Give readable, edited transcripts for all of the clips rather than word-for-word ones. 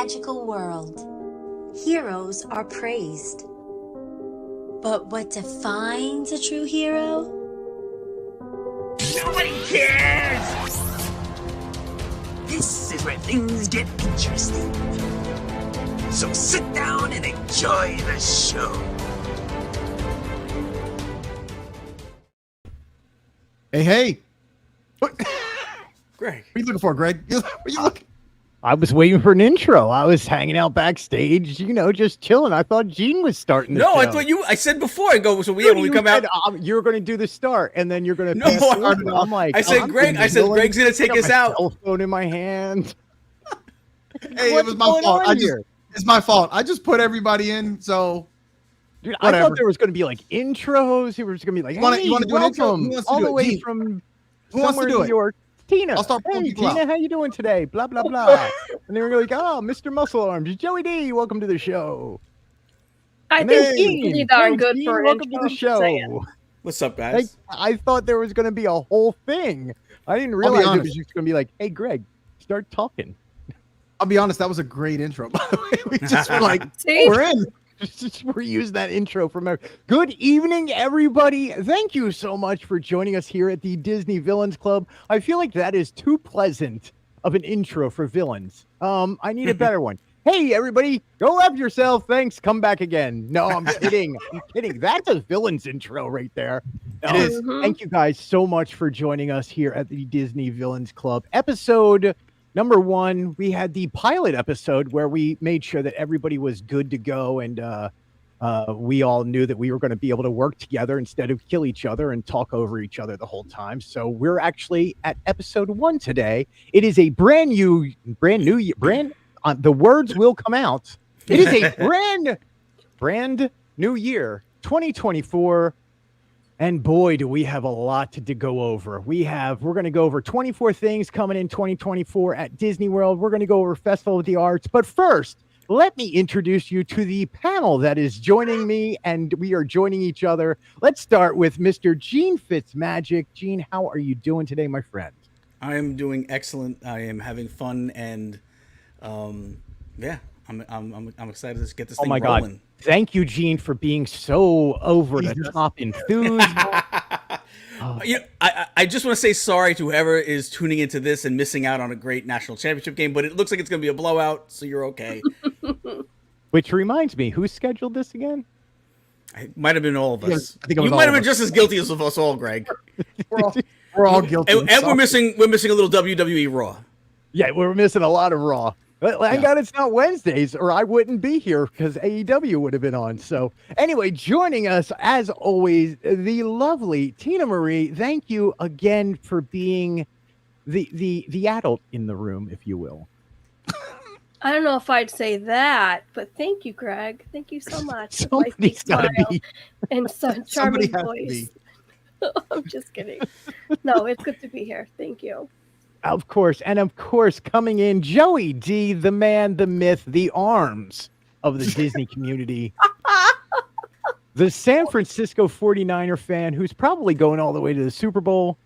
magical world. Heroes are praised. But what defines a true hero? Nobody cares! This is where things get interesting. So sit down and enjoy the show. Hey. What? Greg. What are you looking for, Greg? What are you looking? I was waiting for an intro. I was hanging out backstage, just chilling. I thought Gene was starting the show. I thought I said before, I go, so when we come out. You're going to do the start, and then you're going to I'm like, I said Greg's going to take us out. Cell phone in my hand. Hey, it was my fault. It's my fault. I just put everybody in, so. Dude, I thought there was going to be like intros. It was going to be like, you want to do an intro? All the way from somewhere in New York. Tina, I'll start hey Tina, how you doing today? Blah blah blah. And they were like, "Oh, Mr. Muscle Arms, Joey D, welcome to the show." I think he's pretty darn good for an welcome to the show. What's up, guys? I thought there was going to be a whole thing. I didn't realize it was just going to be like, "Hey, Greg, start talking." I'll be honest, that was a great intro. By the way, we just were like, we're in. We're using that intro from our good evening, everybody. Thank you so much for joining us here at the Disney Villains Club. I feel like that is too pleasant of an intro for villains. I need a better one. Hey, everybody, go F yourself. Thanks. Come back again. No, I'm kidding. I'm kidding. That's a villains intro right there. It is. Thank you guys so much for joining us here at the Disney Villains Club. Episode number 1, we had the pilot episode where we made sure that everybody was good to go, and we all knew that we were going to be able to work together instead of kill each other and talk over each other the whole time. So we're actually at episode 1 today. It is a brand new. The words will come out. It is a brand new year, 2024. And boy, do we have a lot to go over. We're going to go over 24 things coming in 2024 at Disney World. We're going to go over Festival of the Arts. But first, let me introduce you to the panel that is joining me, and we are joining each other. Let's start with Mr. Gene Fitzmagic. Gene, how are you doing today, my friend? I am doing excellent. I am having fun, and I'm excited to get this thing rolling. God. Thank you, Gene, for being so over the top enthused. I just want to say sorry to whoever is tuning into this and missing out on a great national championship game, but it looks like it's going to be a blowout, so you're okay. Which reminds me, who scheduled this again? It might have been all of us. Yes, I think you might have been just as guilty as of us all, Greg. We're all guilty. And we're missing a little WWE Raw. Yeah, we're missing a lot of Raw. But thank God it's not Wednesdays, or I wouldn't be here because AEW would have been on. So anyway, joining us as always, the lovely Tina Marie. Thank you again for being the adult in the room, if you will. I don't know if I'd say that, but thank you, Greg. Thank you so much. Somebody's got to be. And such charming voice. I'm just kidding. No, it's good to be here. Thank you. Of course. And of course, coming in, Joey D, the man, the myth, the arms of the Disney community. The San Francisco 49er fan who's probably going all the way to the Super Bowl.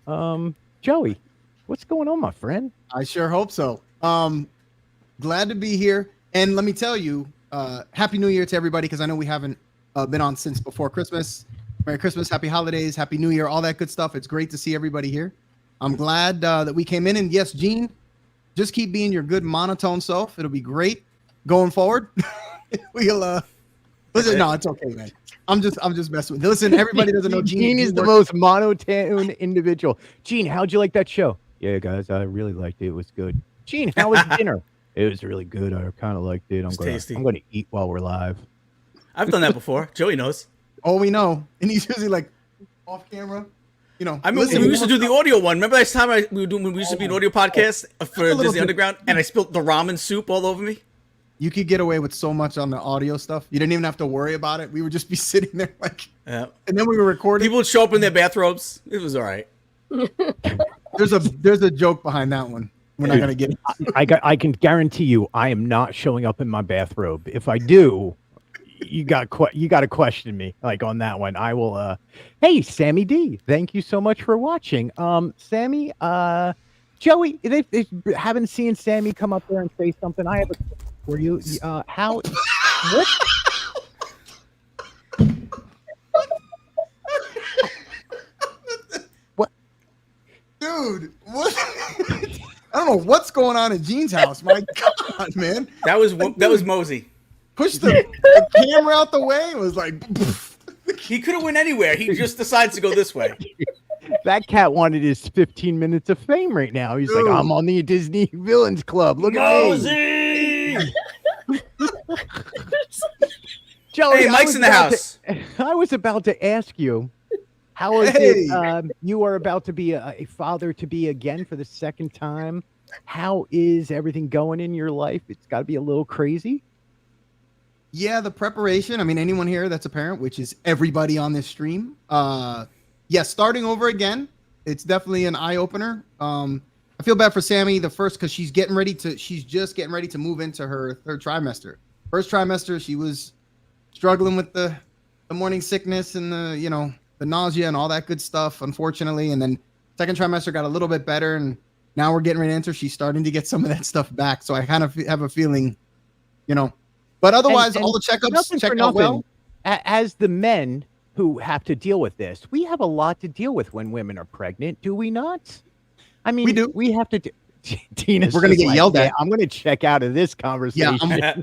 Joey, what's going on, my friend? I sure hope so. Glad to be here. And let me tell you, Happy New Year to everybody, because I know we haven't been on since before Christmas. Merry Christmas, Happy Holidays, Happy New Year, all that good stuff. It's great to see everybody here. I'm glad that we came in, and yes, Gene, just keep being your good monotone self. It'll be great going forward. We'll listen. No, it's okay, man. I'm just messing with you. Listen, everybody doesn't know Gene is the most monotone individual. Gene, how'd you like that show? Yeah, guys, I really liked it. It was good. Gene, how was dinner? It was really good. I kind of liked it. I'm going to eat while we're live. I've done that before. Joey knows. Oh, we know. And he's usually like off camera. I mean, we used to do the audio one. Remember last time we used to be an audio podcast for Disney Underground, and I spilled the ramen soup all over me? You could get away with so much on the audio stuff. You didn't even have to worry about it. We would just be sitting there and then we were recording. People would show up in their bathrobes. It was all right. There's a joke behind that one. We're not going to get it. I can guarantee you I am not showing up in my bathrobe. If I do, you got to question me on that one. I will. Hey, Sammy D, thank you so much for watching. Sammy, Joey, they haven't seen Sammy come up there and say something. I have Were you? How? What? What? Dude, what? I don't know what's going on in Gene's house. My God, man. That was Mosey. Pushed the camera out the way. It was like, He could have went anywhere. He just decides to go this way. That cat wanted his 15 minutes of fame right now. He's like, I'm on the Disney Villains Club. Look at me. Joey, Hey, Mike's in the house. I was about to ask you, how is it you are about to be a father-to-be again for the second time? How is everything going in your life? It's got to be a little crazy. yeah, the preparation. I mean, anyone here that's a parent, which is everybody on this stream. Yeah, starting over again. It's definitely an eye opener. I feel bad for Sammy because she's just getting ready to move into her third trimester. First trimester, she was struggling with the morning sickness and the nausea and all that good stuff, unfortunately. And then second trimester got a little bit better, and now we're getting ready to enter. She's starting to get some of that stuff back. So I kind of have a feeling, but otherwise, all the checkups check out well. As the men who have to deal with this, we have a lot to deal with when women are pregnant, do we not? I mean, we do. We have to. Tina, we're gonna get yelled at. I'm gonna check out of this conversation. Yeah,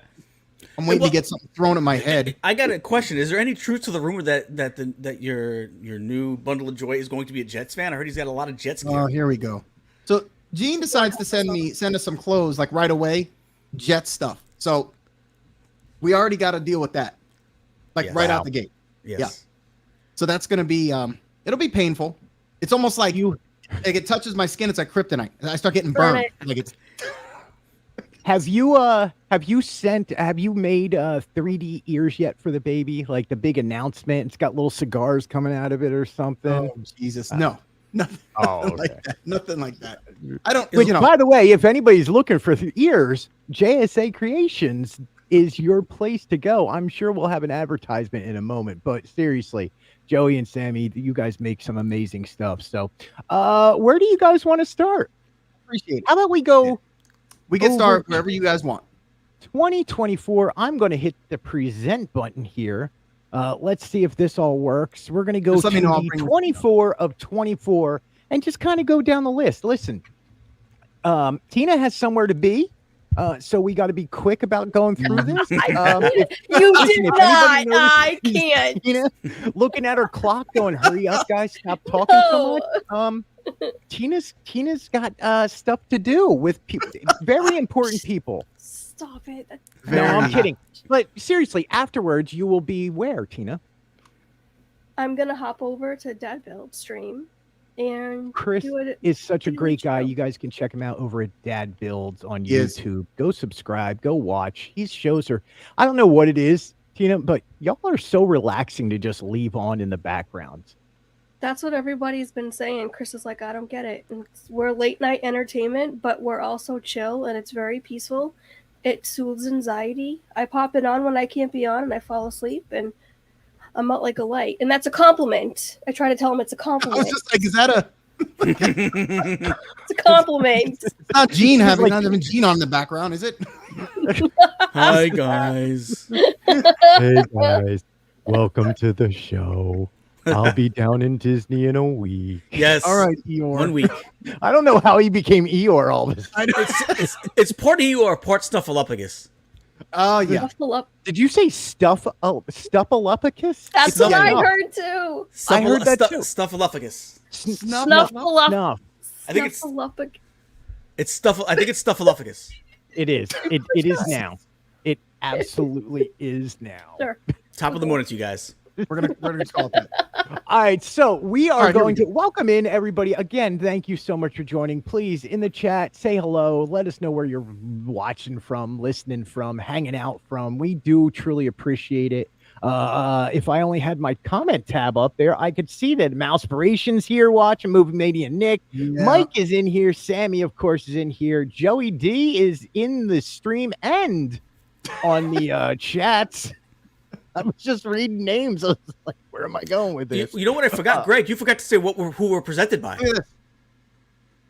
I'm waiting to get something thrown at my head. I got a question. Is there any truth to the rumor that your new bundle of joy is going to be a Jets fan? I heard he's got a lot of Jets gear. Oh, here we go. So Gene decides to send us some clothes like right away, Jets stuff. So we already got to deal with that, right out the gate. Yes. Yeah. So that's gonna be it'll be painful. It's almost like it touches my skin. It's like kryptonite. I start getting burned. Like it's. Have you made 3D ears yet for the baby? Like the big announcement. It's got little cigars coming out of it or something. Oh Jesus, no, nothing. Like that. Nothing like that. I don't. Which, by the way, if anybody's looking for ears, JSA Creations is your place to go. I'm sure we'll have an advertisement in a moment, but seriously, Joey and Sammy, you guys make some amazing stuff. So, where do you guys want to start? Appreciate it. How about we go? Yeah. We can start wherever you guys want. 2024. I'm going to hit the present button here. Let's see if this all works. We're going to go to the 24 of 24 and just kind of go down the list. Listen, Tina has somewhere to be. So we got to be quick about going through this. You did not. I can't. Tina, looking at her clock, going, "Hurry up, guys! Stop talking so much." Tina's got stuff to do with people, very important people. Stop it. No, I'm kidding. But seriously, afterwards, you will be where, Tina? I'm gonna hop over to Dad Build stream. And Chris is such a great guy. You guys can check him out over at Dad Builds on YouTube. Go subscribe, go watch. He shows her. I don't know what it is, Tina, but y'all are so relaxing to just leave on in the background. That's what everybody's been saying. Chris is like, I don't get it. We're late night entertainment, but we're also chill and it's very peaceful. It soothes anxiety. I pop it on when I can't be on and I fall asleep and I'm out like a light, and that's a compliment. I try to tell him it's a compliment. I was just like, is that a? It's a compliment. It's not Gene having Gene on in the background, is it? Hi guys. Hey guys, welcome to the show. I'll be down in Disney in a week. Yes. All right, Eeyore. 1 week. I don't know how he became Eeyore all of a sudden. It's part Eeyore, part Snuffleupagus. Oh yeah. Did you say Stuffalupacus? That's what I heard too. I heard that too. Snuffleupagus. Snuffleupagus. I think it's stuff. I think it's Snuffleupagus. It is. It is now. It absolutely is now. Sure. Top of the morning to you guys. We're gonna call it that. All right, so we are going to welcome in everybody again. Thank you so much for joining. Please, in the chat, say hello. Let us know where you're watching from, listening from, hanging out from. We do truly appreciate it. If I only had my comment tab up there, I could see that Mousepiration's here watching, Movie Mania Nick. Yeah. Mike is in here. Sammy, of course, is in here. Joey D is in the stream and on the chats. I was just reading names. I was like, where am I going with this? You know what I forgot, Greg? You forgot to say who we're presented by.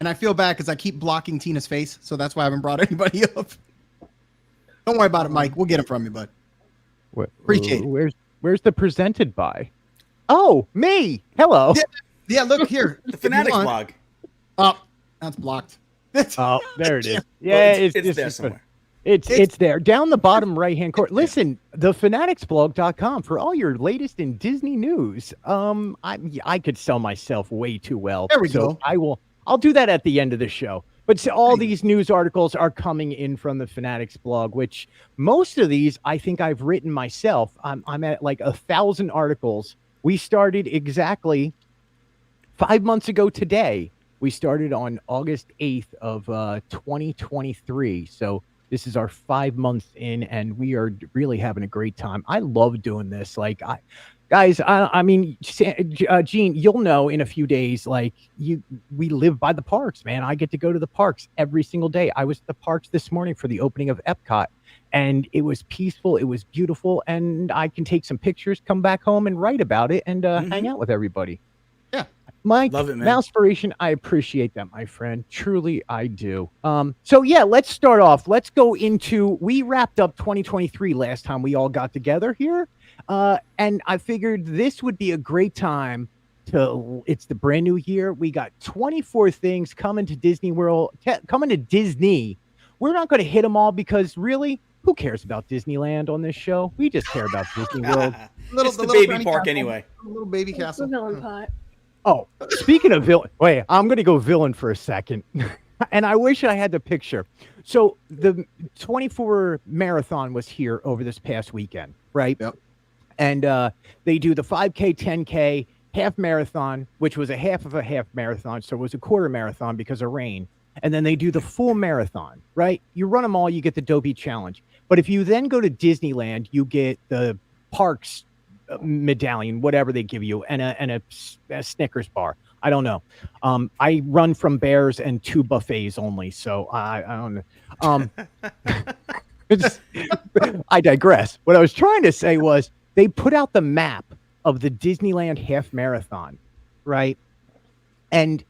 And I feel bad because I keep blocking Tina's face, so that's why I haven't brought anybody up. Don't worry about it, Mike. We'll get them from you, bud. Appreciate it. Where's the presented by? Oh, me. Hello. Yeah, look here. The Fanatics blog. Oh, that's blocked. Oh, there it is. Yeah, it's there somewhere. It's there down the bottom right hand corner. Listen, the fanaticsblog.com for all your latest in Disney news. I could sell myself way too well. There we go. I'll do that at the end of the show. But all these news articles are coming in from the Fanatics blog, which most of these I think I've written myself. I'm at like 1,000 articles. We started exactly 5 months ago today. We started on August 8th of 2023. So this is our 5 months in, and we are really having a great time. I love doing this. I mean, Gene, you'll know in a few days, we live by the parks, man. I get to go to the parks every single day. I was at the parks this morning for the opening of Epcot, and it was peaceful. It was beautiful. And I can take some pictures, come back home and write about it and hang out with everybody. Yeah. Mike, love it, man. Mousepiration, I appreciate that, my friend. Truly, I do. So yeah, let's start off. Let's go into, we wrapped up 2023 last time we all got together here. And I figured this would be a great time it's the brand new year. We got 24 things coming to Disney World, coming to Disney. We're not going to hit them all because really, who cares about Disneyland on this show? We just care about Disney World. It's the baby park anyway. Little baby castle. Villain pot. Oh, speaking of villain, wait, I'm going to go villain for a second. And I wish I had the picture. So the 24 marathon was here over this past weekend, right? Yep. And they do the 5K, 10K, half marathon, which was a half of a half marathon. So it was a quarter marathon because of rain. And then they do the full marathon, right? You run them all, you get the Dopey Challenge. But if you then go to Disneyland, you get the parks medallion, whatever they give you, and a Snickers bar. I don't know. I run from bears and 2 buffets only, so I don't know. I digress. What I was trying to say was they put out the map of the Disneyland half marathon, right? And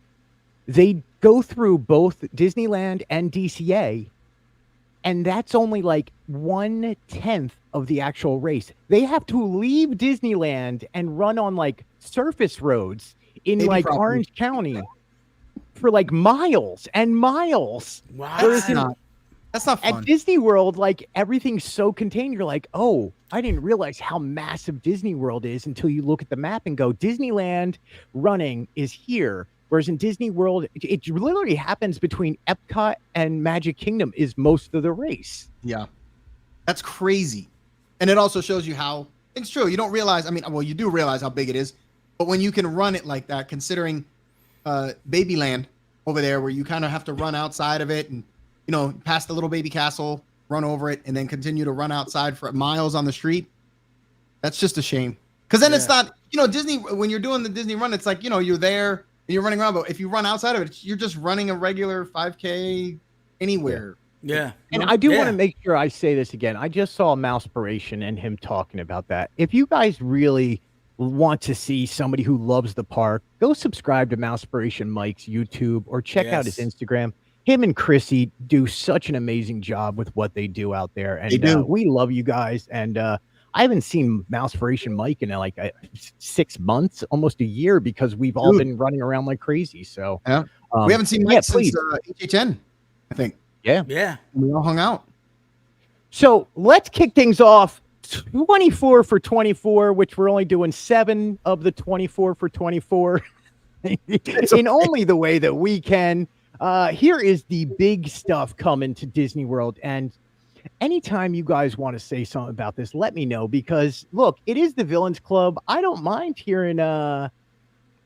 they go through both Disneyland and DCA, and that's only like 1/10 of the actual race. They have to leave Disneyland and run on like surface roads in Orange County for like miles and miles. Wow. That's not fun. At Disney World, like everything's so contained. You're like, oh, I didn't realize how massive Disney World is until you look at the map and go, Disneyland running is here. Whereas in Disney World, it literally happens between Epcot and Magic Kingdom is most of the race. Yeah. That's crazy. And it also shows you how it's true. You don't realize, you do realize how big it is, but when you can run it like that, considering Babyland over there, where you kind of have to run outside of it and, past the little baby castle, run over it, and then continue to run outside for miles on the street. That's just a shame. Because then it's not, Disney, when you're doing the Disney run, it's like, you're there and you're running around, but if you run outside of it, you're just running a regular 5K anywhere. Yeah. And I do want to make sure I say this again. I just saw Mousepiration and him talking about that. If you guys really want to see somebody who loves the park, go subscribe to Mousepiration Mike's YouTube or check out his Instagram. Him and Chrissy do such an amazing job with what they do out there. And we love you guys. And I haven't seen Mousepiration Mike in like 6 months, almost a year, because we've all been running around like crazy. So we haven't seen Mike since HHN, I think. Yeah. We all hung out. So let's kick things off. 24 for 24, which we're only doing 7 of the 24 for 24 in only the way that we can. Here is the big stuff coming to Disney World. And anytime you guys want to say something about this, let me know, because look, it is the Villains Club. I don't mind hearing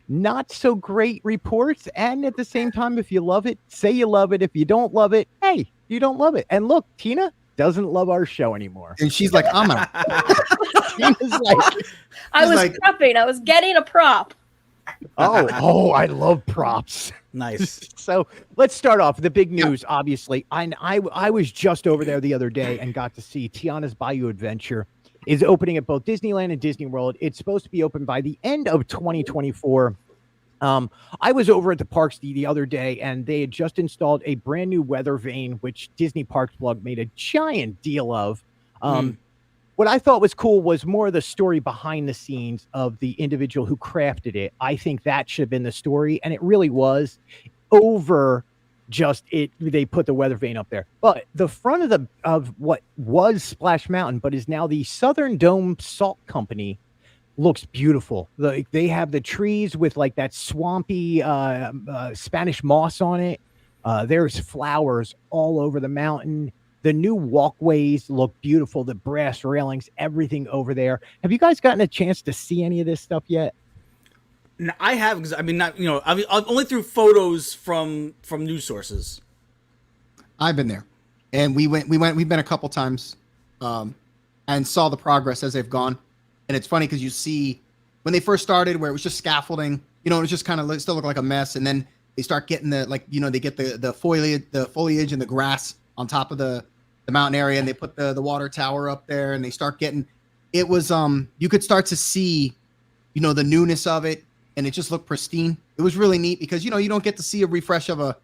not so great reports. And at the same time, if you love it, say you love it. If you don't love it, hey, you don't love it. And look, Tina doesn't love our show anymore. And she's like, I'm out. I was prepping. I was getting a prop. Oh, I love props. Nice. So let's start off with the big news, obviously. I was just over there the other day and got to see Tiana's Bayou Adventure is opening at both Disneyland and Disney World. It's supposed to be open by the end of 2024. I was over at the parks the other day, and they had just installed a brand new weather vane, which Disney Parks Blog made a giant deal of. What I thought was cool was more of the story behind the scenes of the individual who crafted it. I think that should have been the story, and it really was, over just it. They put the weather vane up there, but the front of what was Splash Mountain, but is now the Southern Dome Salt Company, looks beautiful. They have the trees with like that swampy Spanish moss on it. There's flowers all over the mountain. The new walkways look beautiful. The brass railings, everything over there. Have you guys gotten a chance to see any of this stuff yet? No, I have, because I mean, not I've only through photos from news sources. I've been there, and we've been a couple times, and saw the progress as they've gone. And it's funny because you see when they first started, where it was just scaffolding, it was just kind of still look like a mess, and then they start getting they get the foliage and the grass on top of the mountain area, and they put the water tower up there, and they start getting, it was you could start to see the newness of it, and it just looked pristine. It was really neat because you don't get to see a refresh of a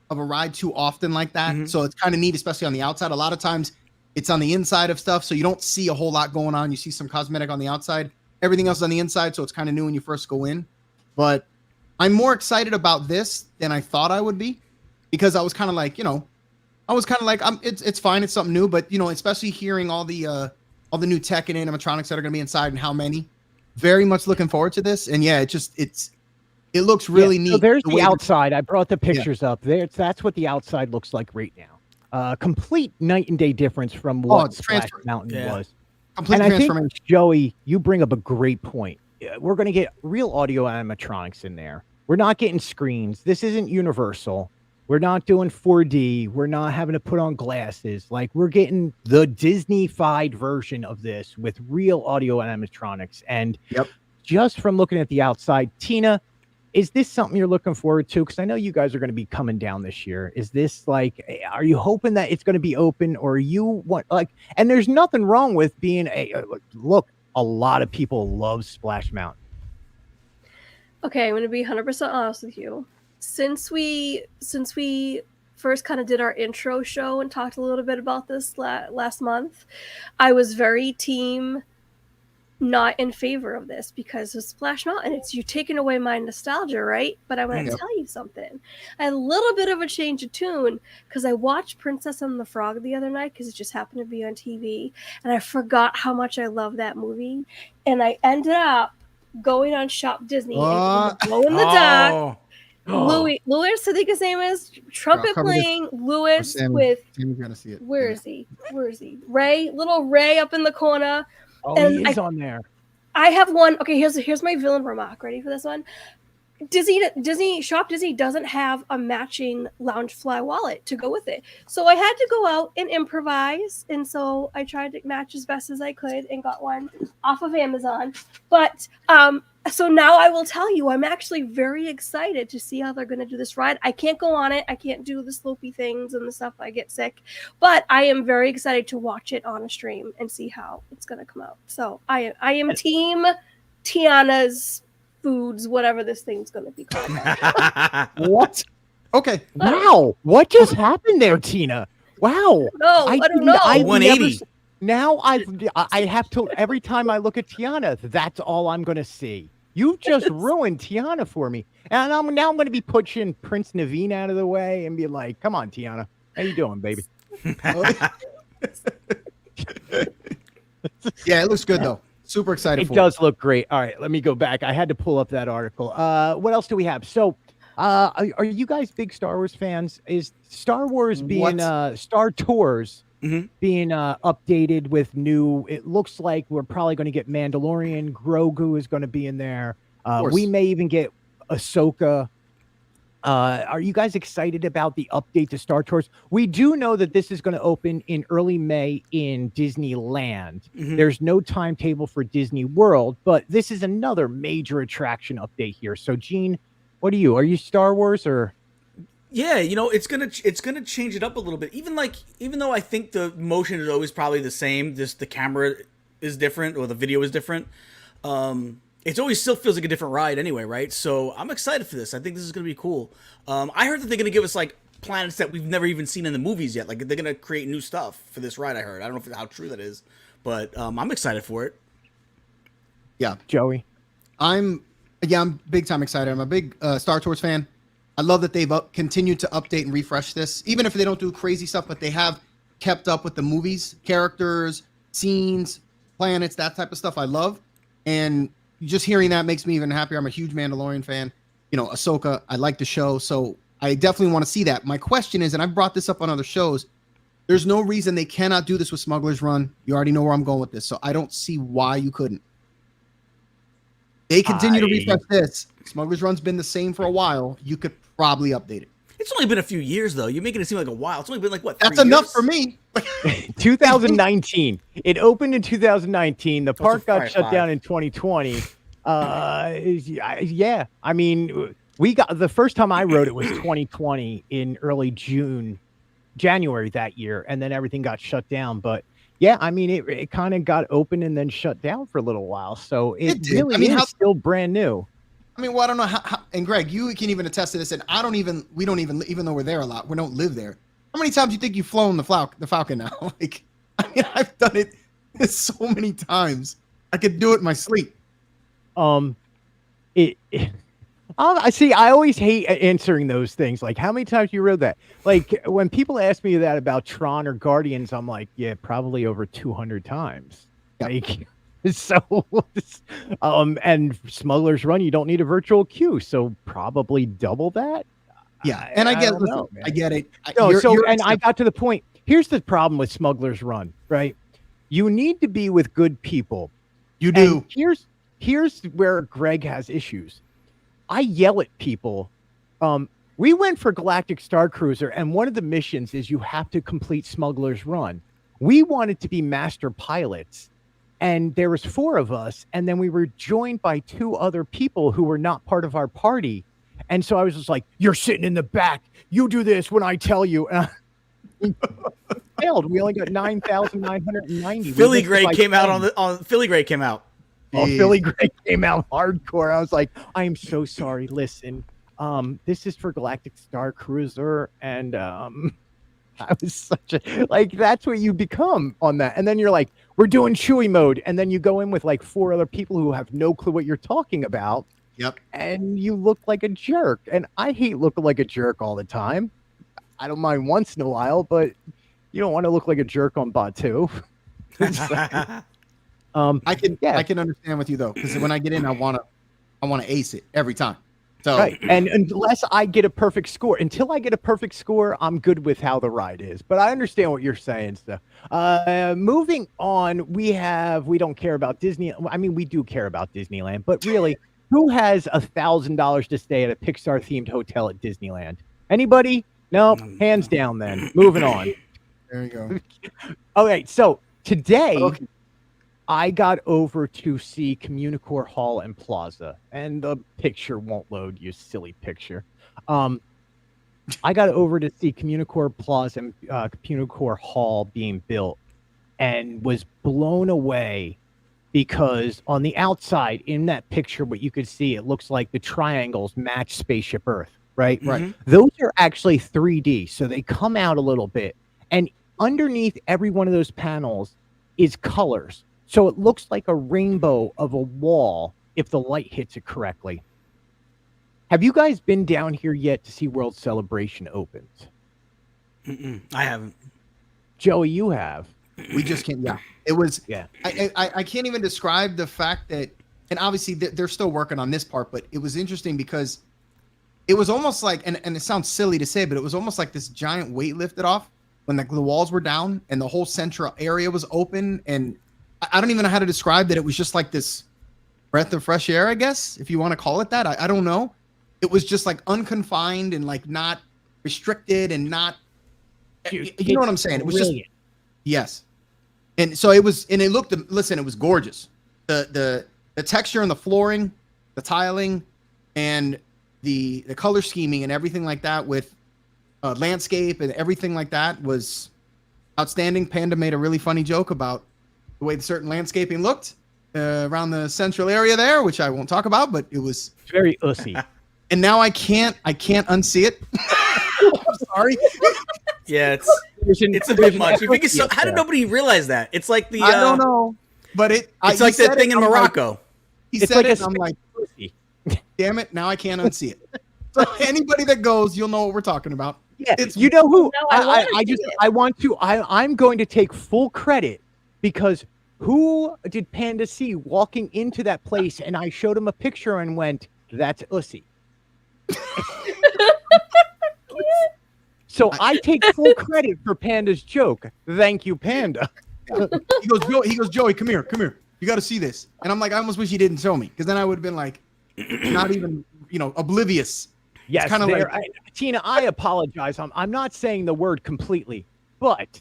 ride too often like that. So it's kind of neat, especially on the outside. A lot of times it's on the inside of stuff, so you don't see a whole lot going on. You see some cosmetic on the outside, everything else is on the inside, so it's kind of new when you first go in. But I'm more excited about this than I thought I would be, because I was kind of like, it's fine, it's something new, but especially hearing all the new tech and animatronics that are going to be inside and how many, very much looking forward to this. And yeah, it looks really neat. So there's the outside. I brought the pictures up there. That's what the outside looks like right now. Complete night and day difference from what Splash Mountain was. Complete and I transformation. think, Joey, you bring up a great point. We're going to get real audio animatronics in there. We're not getting screens. This isn't Universal. We're not doing 4D. We're not having to put on glasses. Like, we're getting the Disney-fied version of this with real audio animatronics. And just from looking at the outside, Tina, is this something you're looking forward to? Because I know you guys are going to be coming down this year. Is this like, are you hoping that it's going to be open, or you want and there's nothing wrong with being look, a lot of people love Splash Mountain. Okay, I'm going to be 100% honest with you. Since we first kind of did our intro show and talked a little bit about this last month, I was very team not in favor of this because of Splash Mountain. It's you taking away my nostalgia, right? But I want to tell you something. I had a little bit of a change of tune because I watched Princess and the Frog the other night because it just happened to be on TV, and I forgot how much I love that movie, and I ended up going on Shop Disney and glow in the dark. Louis, I think his name is, trumpet playing Louis with, gonna see it. Where is he? Ray, little Ray up in the corner. Oh, and he is on there. I have one. Okay, here's my villain remark. Ready for this one? Shop Disney doesn't have a matching Loungefly wallet to go with it. So I had to go out and improvise. And so I tried to match as best as I could and got one off of Amazon. But so now I will tell you, I'm actually very excited to see how they're going to do this ride. I can't go on it. I can't do the slopey things and the stuff. I get sick. But I am very excited to watch it on a stream and see how it's going to come out. So I am team Tiana's Foods, whatever this thing's going to be called. What? Okay. Wow. What just happened there, Tina? Wow. No, I don't know. 180. Now I have to, every time I look at Tiana, that's all I'm going to see. You've just ruined Tiana for me. And I'm going to be pushing Prince Naveen out of the way and be like, come on, Tiana. How you doing, baby? Yeah, it looks good, though. Super excited for it. It does look great. All right, let me go back. I had to pull up that article. What else do we have? So, are you guys big Star Wars fans? Is Star Wars being Star Tours being updated with new? It looks like we're probably going to get Mandalorian. Grogu is going to be in there. We may even get Ahsoka. Are you guys excited about the update to Star Tours? We do know that this is going to open in early May in Disneyland. There's no timetable for Disney World, but this is another major attraction update here. So, Gene, what are you? Are you Star Wars or? Yeah, it's gonna change it up a little bit. Even though I think the motion is always probably the same, just the camera is different or the video is different. It always still feels like a different ride anyway, right? So I'm excited for this. I think this is going to be cool. I heard that they're going to give us like planets that we've never even seen in the movies yet. Like they're going to create new stuff for this ride. I heard. I don't know how true that is, but I'm excited for it. Yeah, Joey. I'm big time excited. I'm a big Star Tours fan. I love that they've continued to update and refresh this, even if they don't do crazy stuff, but they have kept up with the movies, characters, scenes, planets, that type of stuff. I love, and just hearing that makes me even happier. I'm a huge Mandalorian fan. You know, Ahsoka, I like the show, so I definitely want to see that. My question is, and I've brought this up on other shows, there's no reason they cannot do this with Smuggler's Run. You already know where I'm going with this, so I don't see why you couldn't. They continue to refresh this. Smuggler's Run's been the same for a while. You could probably update it. It's only been a few years, though. You're making it seem like a while. It's only been like, what, That's 3 enough years? for me. 2019. It opened in 2019. The park got shut 5. down in 2020. Yeah. I mean, we got the first time I rode it was 2020 in early January that year, and then everything got shut down. But yeah, I mean, it kind of got open and then shut down for a little while. So it really is still brand new. I mean, well, I don't know how, and Greg, you can even attest to this, and we don't even though we're there a lot, we don't live there. How many times do you think you've flown the Falcon now? Like, I mean, I've done it so many times. I could do it in my sleep. I see. I always hate answering those things. Like, how many times you rode that? Like, when people ask me that about Tron or Guardians, I'm like, yeah, probably over 200 times. Yep. Like, so, and Smuggler's Run, you don't need a virtual queue, so probably double that. Yeah, and I get it. I got to the point. Here's the problem with Smuggler's Run, right? You need to be with good people. You do. And here's where Greg has issues. I yell at people. We went for Galactic Star Cruiser, and one of the missions is you have to complete Smuggler's Run. We wanted to be master pilots, and there was 4 of us, and then we were joined by 2 other people who were not part of our party. And so I was just like, "You're sitting in the back. You do this when I tell you." And we failed. We only got 9,990. Philly Grey came out on Philly Grey came out. Oh, Philly Grey came out hardcore. I was like, I am so sorry. Listen, this is for Galactic Star Cruiser, and I was such a that's what you become on that. And then you're like, we're doing Chewie mode, and then you go in with like 4 other people who have no clue what you're talking about. Yep. And you look like a jerk, and I hate looking like a jerk all the time. I don't mind once in a while, but you don't want to look like a jerk on Batu. I can understand with you though, because when I get in, I want to ace it every time. So right, and until I get a perfect score, I'm good with how the ride is. But I understand what you're saying. So, moving on, we don't care about Disney. I mean, we do care about Disneyland, but really, who has $1,000 to stay at a Pixar themed hotel at Disneyland? Anybody? No, hands down. Then moving on. There you go. Okay, so today. Okay. I got over to see Communicore Hall and Plaza, and the picture won't load, you silly picture. I got over to see Communicore Plaza and Communicore Hall being built, and was blown away because on the outside in that picture, what you could see, it looks like the triangles match Spaceship Earth, right? Mm-hmm. Right. Those are actually 3D, so they come out a little bit, and underneath every one of those panels is colors. So it looks like a rainbow of a wall if the light hits it correctly. Have you guys been down here yet to see World Celebration opens? I haven't. Joey, you have. We just can't. Yeah, it was. Yeah. I can't even describe the fact that, and obviously they're still working on this part, but it was interesting because it was almost like, and it sounds silly to say, but it was almost like this giant weight lifted off when the walls were down and the whole central area was open, and I don't even know how to describe that. It was just like this breath of fresh air, I guess, if you want to call it that. I don't know. It was just like unconfined and like not restricted and not, you know what I'm saying? It was brilliant. Just, yes. And so it was, and it looked, listen, it was gorgeous. The texture and the flooring, the tiling, and the color scheming and everything like that with landscape and everything like that was outstanding. Panda made a really funny joke about the way certain landscaping looked, around the central area there, which I won't talk about, but it was very ussy. And now I can't unsee it. I'm sorry. Yeah, it's a bit much. How did nobody realize that? It's like the I don't know, but it's like that thing in Morocco. He said it. I'm like, damn it! Now I can't unsee it. So anybody that goes, you'll know what we're talking about. Yeah, you know who? I'm going to take full credit because who did Panda see walking into that place? And I showed him a picture and went, "That's ussy." So I take full credit for Panda's joke. Thank you, Panda. He goes, Joey, come here. You got to see this. And I'm like, I almost wish he didn't show me, because then I would have been like, not even, oblivious. Yes, kind of like Tina. I apologize. I'm not saying the word completely, but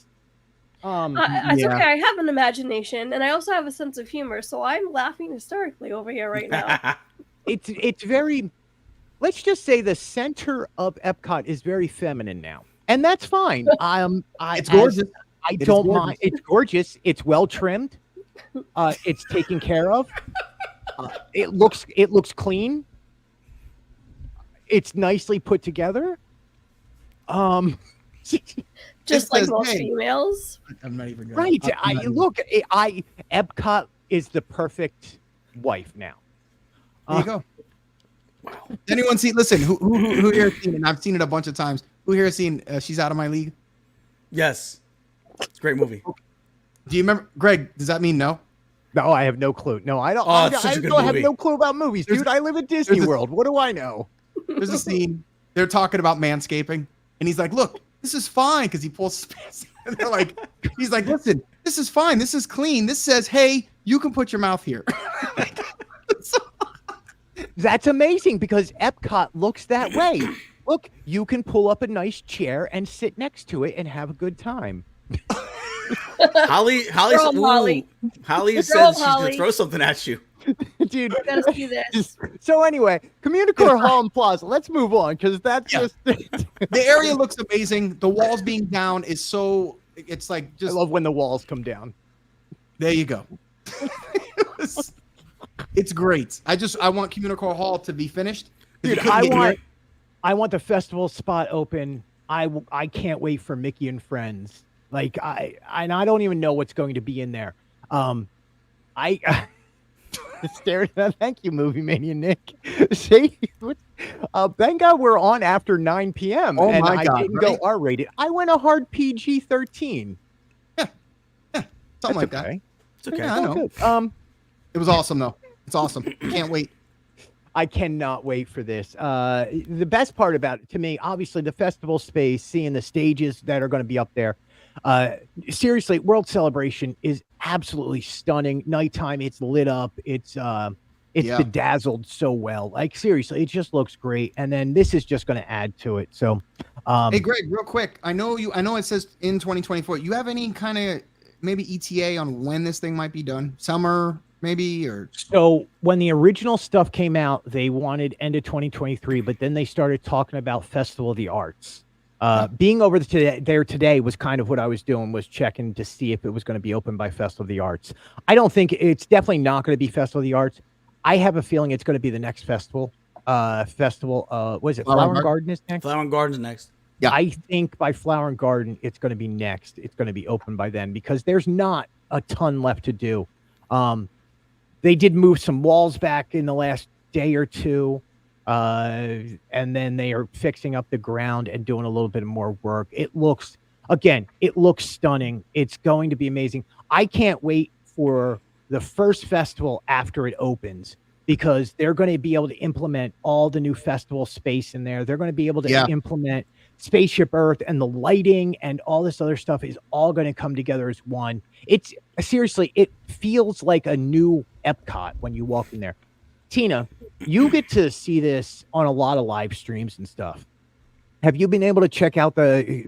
it's okay. I have an imagination, and I also have a sense of humor, so I'm laughing hysterically over here right now. It's very. Let's just say the center of Epcot is very feminine now, and that's fine. It's gorgeous. I don't mind. It's gorgeous. It's well trimmed. It's taken care of. It looks clean. It's nicely put together. Just like most females. I'm not even right. Epcot is the perfect wife now. There you go. Wow. Anyone see? Listen, who here has seen it? And I've seen it a bunch of times. Who here has seen She's Out of My League? Yes, it's a great movie. Do you remember, Greg? Does that mean no? No, I have no clue. No, I don't. I have no clue about movies, dude. I live at Disney World. What do I know? There's a scene. They're talking about manscaping, and he's like, "Look, this is fine," because he pulls his pants. And they're like, he's like, "Listen, this is fine. This is clean. This says, hey, you can put your mouth here." That's amazing because Epcot looks that way. Look, you can pull up a nice chair and sit next to it and have a good time. Holly says she's gonna throw something at you. Dude, I gotta see this. So anyway, Communicore Hall and Plaza. Let's move on because that's just the area looks amazing. The walls being down is so. It's like just. I love when the walls come down. There you go. It's great. I want Communicore Hall to be finished. Dude, I want the festival spot open. I can't wait for Mickey and Friends. Like I don't even know what's going to be in there. I stared at. Thank you, Movie Mania Nick. See, thank God we're on after 9 p.m. Oh and my God, I didn't go R-rated. I went a hard PG-13. Yeah, something like that. It's okay. Yeah, I know. Good. It was awesome though. It's awesome. Can't wait. I cannot wait for this. The best part about it to me, obviously, the festival space, seeing the stages that are going to be up there. Seriously, World Celebration is absolutely stunning. Nighttime, it's lit up. It's bedazzled so well. Like seriously, it just looks great. And then this is just going to add to it. So, hey Greg, real quick, I know it says in 2024. You have any kind of maybe ETA on when this thing might be done? Summer, maybe, or so when the original stuff came out, they wanted end of 2023, but then they started talking about Festival of the Arts. Being over there today was kind of what I was doing, was checking to see if it was going to be open by Festival of the Arts. I don't think it's definitely not going to be Festival of the Arts. I have a feeling it's going to be the next festival. What is it? Flower and Garden is next. Flower and Garden's next. Yeah. I think by Flower and Garden, it's going to be next. It's going to be open by then because there's not a ton left to do. They did move some walls back in the last day or two. And then they are fixing up the ground and doing a little bit more work. It looks stunning. It's going to be amazing. I can't wait for the first festival after it opens because they're going to be able to implement all the new festival space in there. They're going to be able to implement Spaceship Earth, and the lighting and all this other stuff is all going to come together as one. It's seriously, it feels like a new Epcot when you walk in there. Tina, you get to see this on a lot of live streams and stuff. Have you been able to check out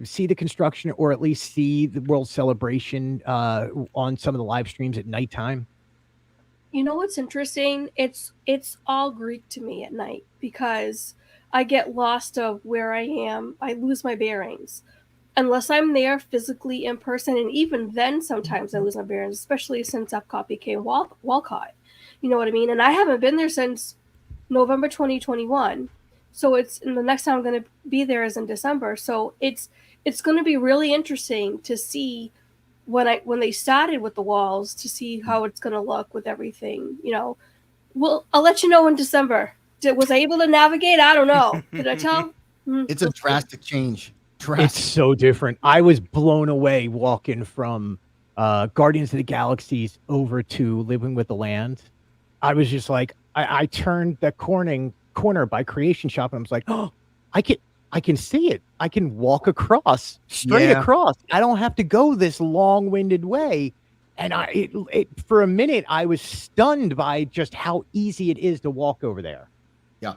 see the construction or at least see the World Celebration on some of the live streams at nighttime? You know what's interesting? It's all Greek to me at night because I get lost of where I am. I lose my bearings. unless I'm there physically in person, and even then sometimes I lose my bearings, especially since Epcot became Walcott. You know what I mean? And I haven't been there since November 2021. So and the next time I'm going to be there is in December. So it's going to be really interesting to see when they started with the walls, to see how it's going to look with everything. Well, I'll let you know in December. Was I able to navigate? I don't know. Did I tell? It's a drastic change. It's so different. I was blown away walking from Guardians of the Galaxies over to Living with the Land. I was just like, I turned the corner by Creation Shop, and I was like, oh, I can see it. I can walk straight across. I don't have to go this long-winded way. And for a minute, I was stunned by just how easy it is to walk over there. Yeah.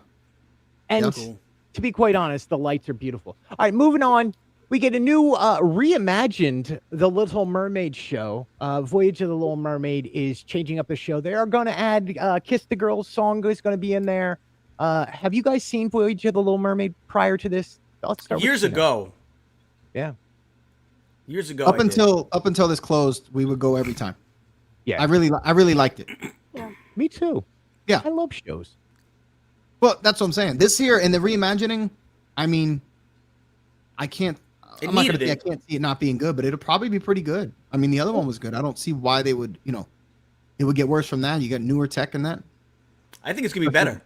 And to be quite honest, the lights are beautiful. All right, moving on. We get a new reimagined The Little Mermaid show. Voyage of the Little Mermaid is changing up the show. They are going to add Kiss the Girls song is going to be in there. Have you guys seen Voyage of the Little Mermaid prior to this? Let's start years ago. Yeah. Years ago. Up until this closed, we would go every time. Yeah. I really liked it. Yeah. Me too. Yeah. I love shows. Well, that's what I'm saying. This here and the reimagining, I mean, I can't see it not being good, but it'll probably be pretty good. I mean, the other one was good. I don't see why they would, it would get worse from that. You got newer tech in that. I think it's gonna be better.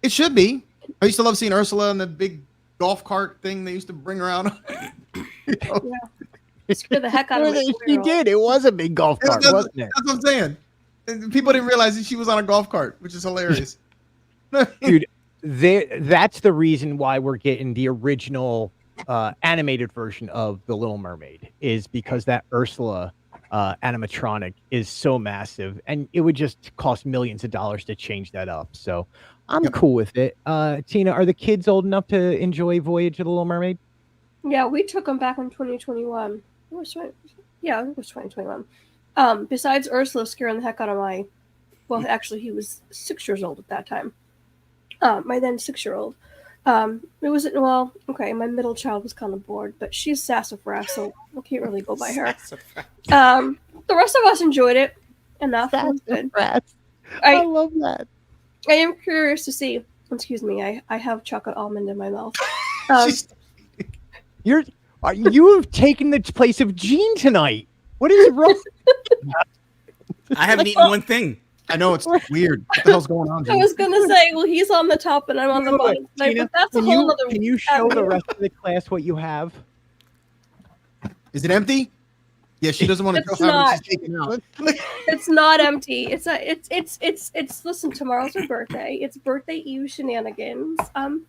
It should be. I used to love seeing Ursula and the big golf cart thing they used to bring around. Yeah. Scare the heck out of me. She did. It was a big golf cart, wasn't it? That's what I'm saying. And people didn't realize that she was on a golf cart, which is hilarious. Dude, that's the reason why we're getting the original animated version of The Little Mermaid, is because that Ursula animatronic is so massive, and it would just cost millions of dollars to change that up. So I'm cool with it. Tina, are the kids old enough to enjoy Voyage of the Little Mermaid? Yeah, we took them back in 2021. It was 2021. Besides Ursula scaring the heck out of actually he was 6 years old at that time. My then 6-year-old. My middle child was kind of bored, but she's sassafras, so I can't really go by her. The rest of us enjoyed it enough. Sassafras. I love that. I am curious to see. Excuse me, I have chocolate almond in my mouth. You have taken the place of Jean tonight. What is wrong? I haven't eaten one thing. I know, it's weird. What the hell's going on, Jean? I was gonna say, well, he's on the top and I'm on the bottom. Tina, but that's a whole other. Can you show the rest of the class what you have? Is it empty? Yeah, she doesn't want to show how she's taking out. It's not empty. It's listen, tomorrow's her birthday. It's birthday Eve shenanigans. I'm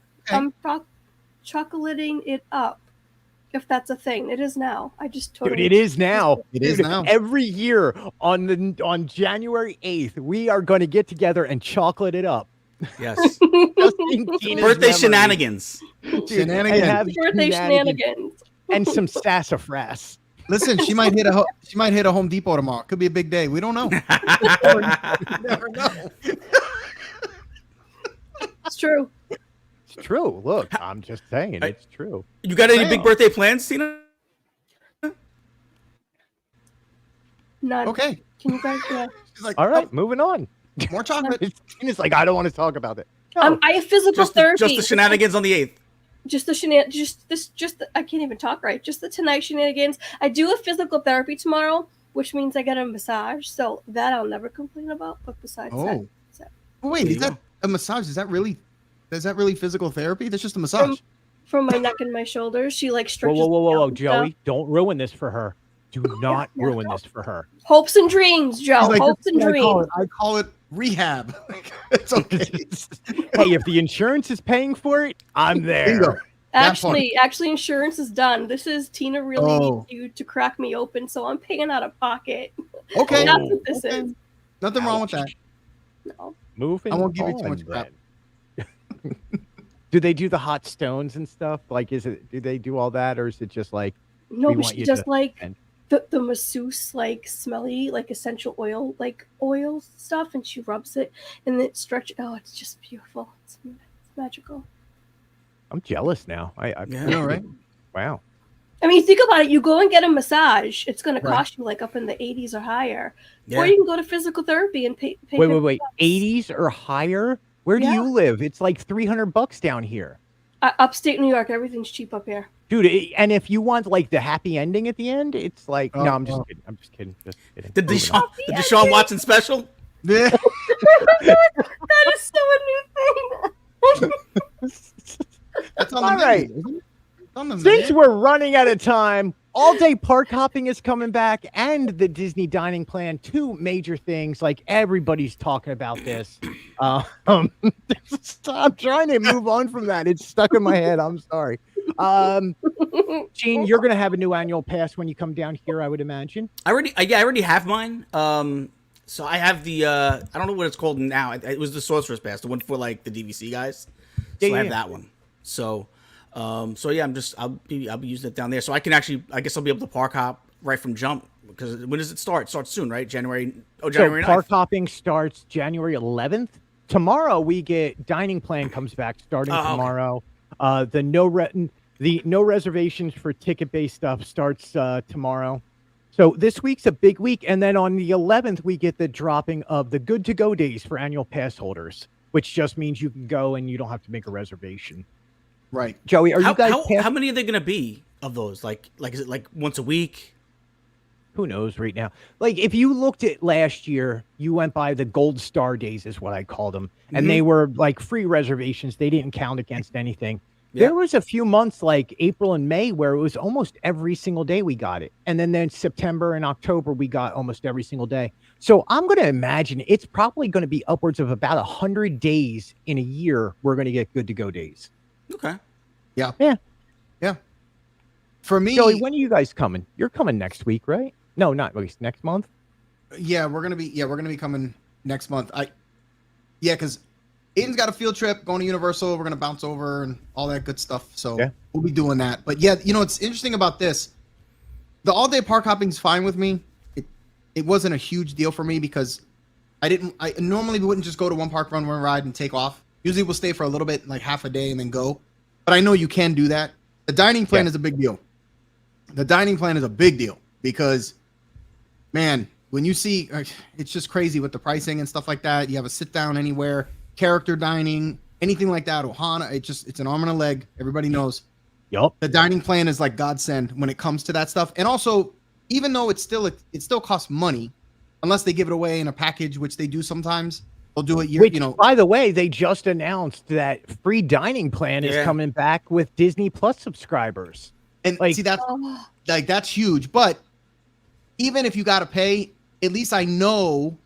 chocolating it up. If that's a thing, it is now. I just totally. Dude, it is now. It is now. Every year on January 8th, we are going to get together and chocolate it up. Yes. Birthday shenanigans. Shenanigans. Birthday shenanigans. And some sassafras. Listen, she might hit a Home Depot tomorrow. Could be a big day. We don't know. You never know. It's true. It's true. Look, I'm just saying, it's true. You got any big birthday plans, Tina? None. Okay. Can you guys? Yeah. She's like, All right, moving on. more chocolate. Tina's like, I don't want to talk about it. No. I have physical therapy. Just the shenanigans on the 8th. I can't even talk right. Just the tonight shenanigans. I do a physical therapy tomorrow, which means I get a massage. So that I'll never complain about. But besides that. Wait, is that a massage? Is that really physical therapy? That's just a massage. From my neck and my shoulders. She like stretches. Whoa, Joey! Don't ruin this for her. Do not ruin this for her. Hopes and dreams, Joe. Like, hopes and dreams. I call it rehab. It's okay. Hey, if the insurance is paying for it, I'm there. Bingo. Actually, insurance is done. This is Tina really needs you to crack me open, so I'm paying out of pocket. Okay. That's what this is. Nothing wrong with that. No. Moving. I won't give you too much crap. Do they do the hot stones and stuff? Like, do they do all that, or is it just like? No, but she does like the masseuse, like smelly, like essential oil stuff, and she rubs it and it stretches. Oh, it's just beautiful. It's magical. I'm jealous now. I know, right? Wow. I mean, think about it. You go and get a massage. It's going to Right. cost you like up in the 80s or higher. Yeah. Or you can go to physical therapy and pay Wait. $50. 80s or higher? Where do Yeah. you live? It's like $300 down here. Upstate New York, everything's cheap up here. Dude, and if you want like the happy ending at the end, it's like no, I'm just Oh. kidding. I'm just kidding. Just kidding. The Deshaun Watson special. Yeah. That is so a new thing. That's on the All menu, right. isn't it? It's on the Since menu. we're running out of time, all day park hopping is coming back and the Disney dining plan. Two major things. Like everybody's talking about this. I'm trying to move on from that. It's stuck in my head. I'm sorry. Gene, you're gonna have a new annual pass when you come down here, I would imagine. I already have mine. So I have the I don't know what it's called now. It was the Sorcerer's Pass, the one for like the DVC guys. So Yeah, I have yeah. that one. So yeah, I'll be using it down there. So I can actually, I guess I'll be able to park hop right from jump, because when does it start? It starts soon, right? January So 9th. park hopping starts January 11th. Tomorrow we get dining plan comes back starting okay. tomorrow. The no reservations for ticket-based stuff starts tomorrow. So this week's a big week, and then on the 11th we get the dropping of the good to go days for annual pass holders, which just means you can go and you don't have to make a reservation. Right. Joey, are you guys how many are there gonna be of those? Like is it like once a week? Who knows right now? Like if you looked at last year, you went by the gold star days is what I called them. And they were like free reservations. They didn't count against anything. Yeah. There was a few months like April and May where it was almost every single day we got it. And then September and October, we got almost every single day. So I'm going to imagine it's probably going to be upwards of about 100 days in a year. We're going to get good to go days. Okay. Yeah. Yeah. Yeah. For me, Joey, when are you guys coming? You're coming next week, right? No, not at least next month. yeah, we're gonna be coming next month. Because Aiden's got a field trip going to Universal. We're gonna bounce over and all that good stuff. So Yeah. we'll be doing that. But yeah, it's interesting about this. The all day park hopping's fine with me. It wasn't a huge deal for me because I normally wouldn't just go to one park, run one ride, and take off. Usually we'll stay for a little bit, like half a day, and then go. But I know you can do that. The dining plan is a big deal. The dining plan is a big deal because, man, when you see, it's just crazy with the pricing and stuff like that. You have a sit down anywhere, character dining, anything like that. Ohana, it's an arm and a leg. Everybody knows. Yup. The dining plan is like godsend when it comes to that stuff. And also, even though it still costs money, unless they give it away in a package, which they do sometimes, they'll do it Which, by the way, they just announced that free dining plan is Yeah. coming back with Disney Plus subscribers. And like- see, that's huge. But even if you got to pay, at least I know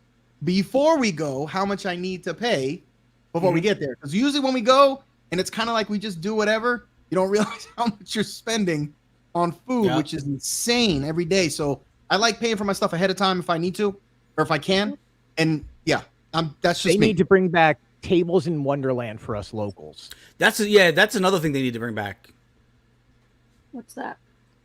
before we go how much I need to pay before we get there. Because usually when we go and it's kind of like we just do whatever, you don't realize how much you're spending on food, Yeah. which is insane every day. So I like paying for my stuff ahead of time if I need to, or if I can. And yeah, that's just They me. need to bring back Tables in Wonderland for us locals. That's another thing they need to bring back. What's that?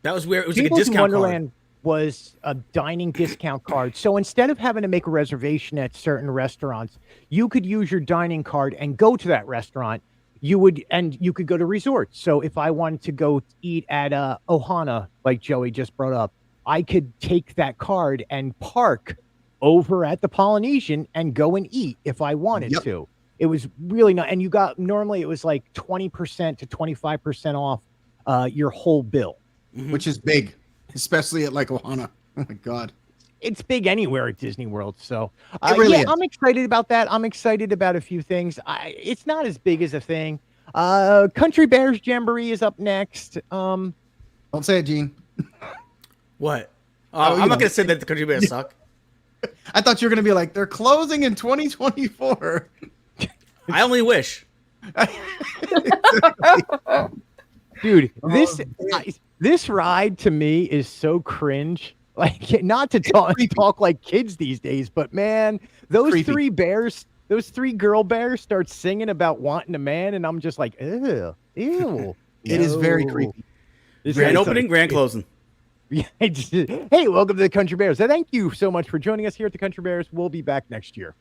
That was where it was like a Tables in discount Wonderland was a dining discount card. So instead of having to make a reservation at certain restaurants, you could use your dining card and go to that restaurant. You could go to resorts. So if I wanted to go eat at Ohana, like Joey just brought up, I could take that card and park over at the Polynesian and go and eat if I wanted Yep. to. It was really nice. And you got, normally it was like 20% to 25% off your whole bill. Which is big, especially at like Ohana. Oh my God. It's big anywhere at Disney World. So It really is. I'm excited about that. I'm excited about a few things. It's not as big as a thing. Country Bears Jamboree is up next. Don't say it, Gene. What? Oh, I'm you not know. gonna say that the Country Bears suck. I thought you were going to be like, they're closing in 2024. I only wish. Dude, man. this ride to me is so cringe. Like, not to talk like kids these days, but man, those Creepy. those three girl bears start singing about wanting a man, and I'm just like, ew. It is very No. creepy. It's Grand like- opening, grand closing. Yeah, hey, welcome to the Country Bears. Thank you so much for joining us here at the Country Bears. We'll be back next year.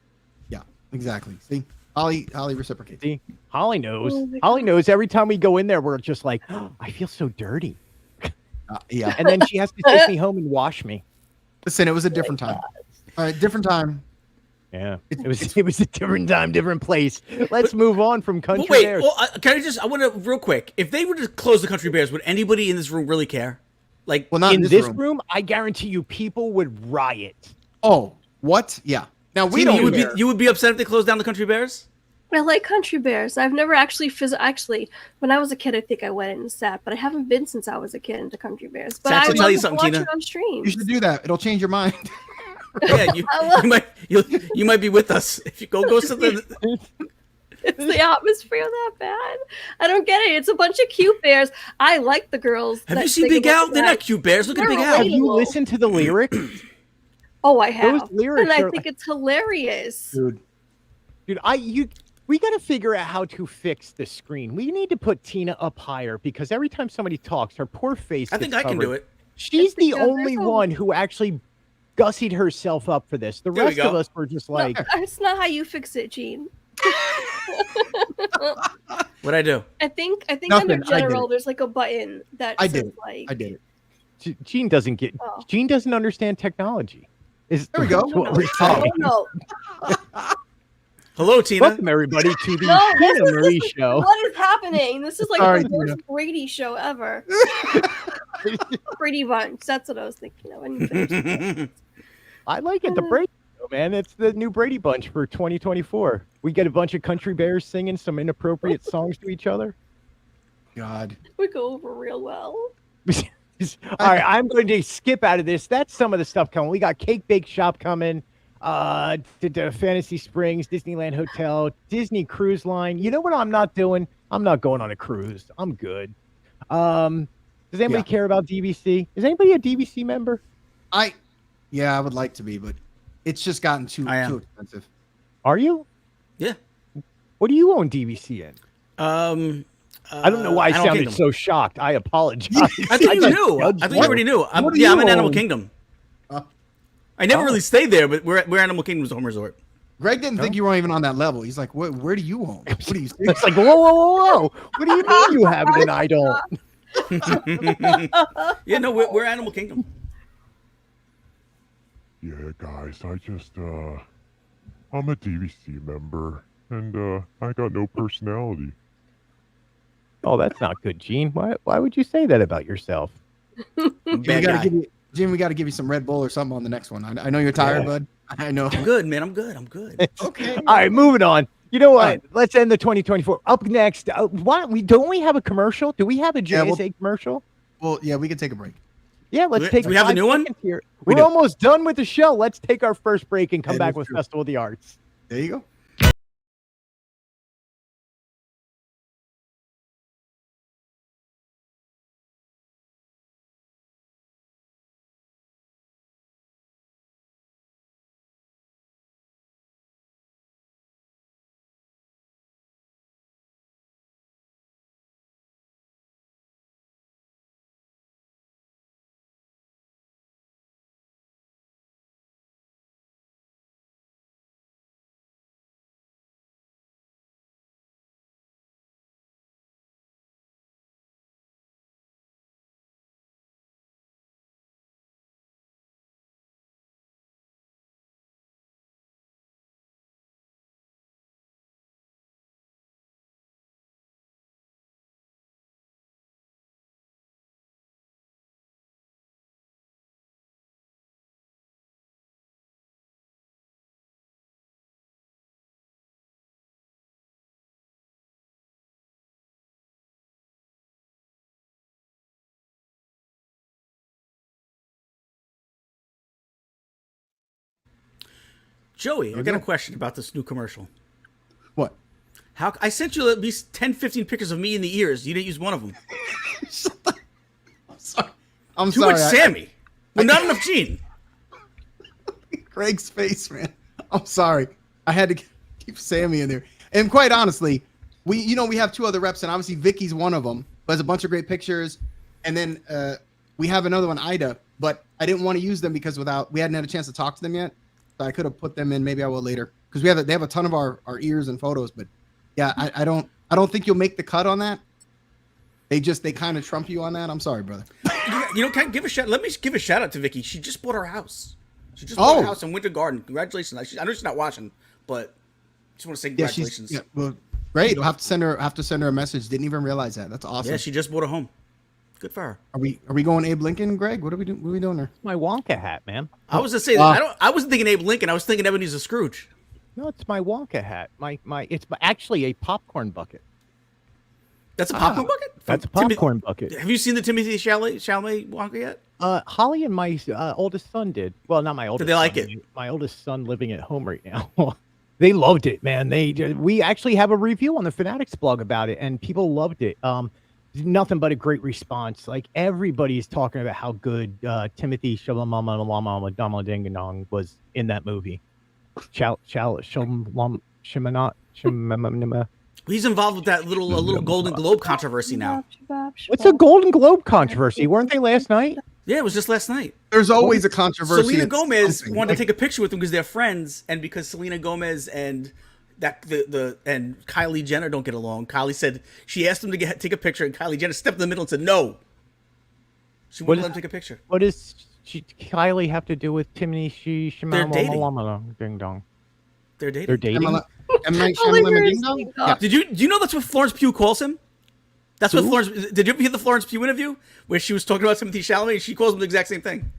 Yeah, exactly. See, Holly reciprocates. See, Holly knows. Oh my Holly knows every time we go in there, we're just like, oh, I feel so dirty. Yeah. and then she has to take me home and wash me. Listen, it was a different time. All right, different time. Yeah, it was a different time, different place. Let's move on from Country Wait, Bears. well, I want to real quick. If they were to close the Country Bears, would anybody in this room really care? Like, Well, not in this room, I guarantee you, people would riot. Oh, what? Yeah. Now we Tina, don't. you would be upset if they closed down the Country Bears? I like Country Bears. I've never actually when I was a kid, I think I went and sat, but I haven't been since I was a kid into Country Bears. But Sats, I I'll tell you love to something, watch Tina. it on stream. You should do that. It'll change your mind. Yeah, you might be with us if you go something. Is the atmosphere that bad? I don't get it. It's a bunch of cute bears. I like the girls. Have that you seen sing Big about Al? They're that. not cute bears. Look at They're Big Al. Have you relatable. listened to the lyrics? Oh, I have. Those lyrics and I are- think it's hilarious. Dude. We got to figure out how to fix the screen. We need to put Tina up higher because every time somebody talks, her poor face. I think gets I can covered. do it. She's the because only there's a- one who actually gussied herself up for this. The There we rest of go. us were just like, That's not how you fix it, Gene. What'd I do? I think Nothing. under I did general, it. there's like a button that I says did it. like I did it. Gene doesn't get. Oh. Gene doesn't understand technology. Is There we go. is what we're Oh saying. no! Hello, Tina. Welcome everybody to the No, this Tina is- Marie this is- Show. What is happening? This is like Sorry, the worst Tina. Brady show ever. Brady Bunch. That's what I was thinking of when you finished. I like it. The Brady Show, man. It's the new Brady Bunch for 2024. We get a bunch of country bears singing some inappropriate songs to each other. God. We go over real well. All right, I'm going to skip out of this. That's some of the stuff coming. We got Cake Bake Shop coming, to Fantasy Springs, Disneyland Hotel, Disney Cruise Line. You know what I'm not doing? I'm not going on a cruise. I'm good. Does anybody care about DVC? Is anybody a DVC member? Yeah, I would like to be, but it's just gotten too expensive. Are you? Yeah. What do you own DVC in? I don't know why I Animal sounded Kingdom. so shocked. I apologize. I think you just knew. judged I think you already knew. I'm What do in you Animal own? Kingdom. I never really stayed there, but we're Animal Kingdom's home resort. Greg didn't think you weren't even on that level. He's like, where do you own? What do you think? It's like, whoa. What do you mean you have it and I don't? Yeah, no, we're Animal Kingdom. Yeah, guys, I'm a DVC member, and I got no personality. Oh, that's not good, Gene. Why would you say that about yourself? Bad guy. Jim, we got to give you some Red Bull or something on the next one. I know you're tired, bud. I know. I'm good, man. I'm good. Okay. All right, moving on. You know what? right. Let's end the 2024. Up next, why don't we have a commercial? Do we have a Yeah, JSA commercial? Well, yeah, we can take a break. Yeah, let's Do take. we have the 5 new one? seconds Here. We We're do. almost done with the show. Let's take our first break and come That back is with true. Festival of the Arts. There you go. Joey, I got a question about this new commercial. What? How I sent you at least 10, 15 pictures of me in the ears. You didn't use one of them. I'm sorry. I'm Too sorry. much Sammy. Well, not enough Gene. Greg's face, man. I'm sorry. I had to keep Sammy in there. And quite honestly, we have 2 other reps, and obviously Vicky's one of them. But there's a bunch of great pictures, and then we have another one, Ida. But I didn't want to use them because we hadn't had a chance to talk to them yet. So I could have put them in. Maybe I will later because they have a ton of our ears and photos. But yeah, I don't think you'll make the cut on that. They kind of trump you on that. I'm sorry, brother. Can I give a shout? Let me give a shout out to Vicky. She just bought her house. She just bought her house in Winter Garden. Congratulations! I know she's not watching, but just want to say congratulations. Well, great. I'll have to send her a message. Didn't even realize that. That's awesome. Yeah, she just bought a home. Good for her. Are we going Abe Lincoln, Greg? What are we doing? What are we doing there? My Wonka hat, man. I was just saying. I wasn't thinking Abe Lincoln. I was thinking Ebenezer Scrooge. No, it's my Wonka hat. It's actually a popcorn bucket. That's a popcorn bucket? That's a popcorn bucket. Have you seen the Timothy Chalamet Wonka yet? Holly and my oldest son did. Well, not my oldest. Did they like son, it? My oldest son living at home right now. They loved it, man. We actually have a review on the Fanatics blog about it, and people loved it. Nothing but a great response. Like everybody's talking about how good Timothy Chalamet was in that movie. He's involved with that little Golden Globe controversy now. What's a Golden Globe controversy? Weren't they last night? Yeah, it was just last night. There's always a controversy. Selena Gomez wanted to take a picture with him because they're friends, and because Selena Gomez and and Kylie Jenner don't get along. Kylie said she asked him to take a picture, and Kylie Jenner stepped in the middle and said no. She wouldn't let him take a picture. What does Kylie have to do with Timothy? They're dating. Ding dong. They're dating. They're dating. Yeah. Do you know that's what Florence Pugh calls him? That's what Florence. Did you ever hear the Florence Pugh interview where she was talking about Timothy Chalamet? And she calls him the exact same thing.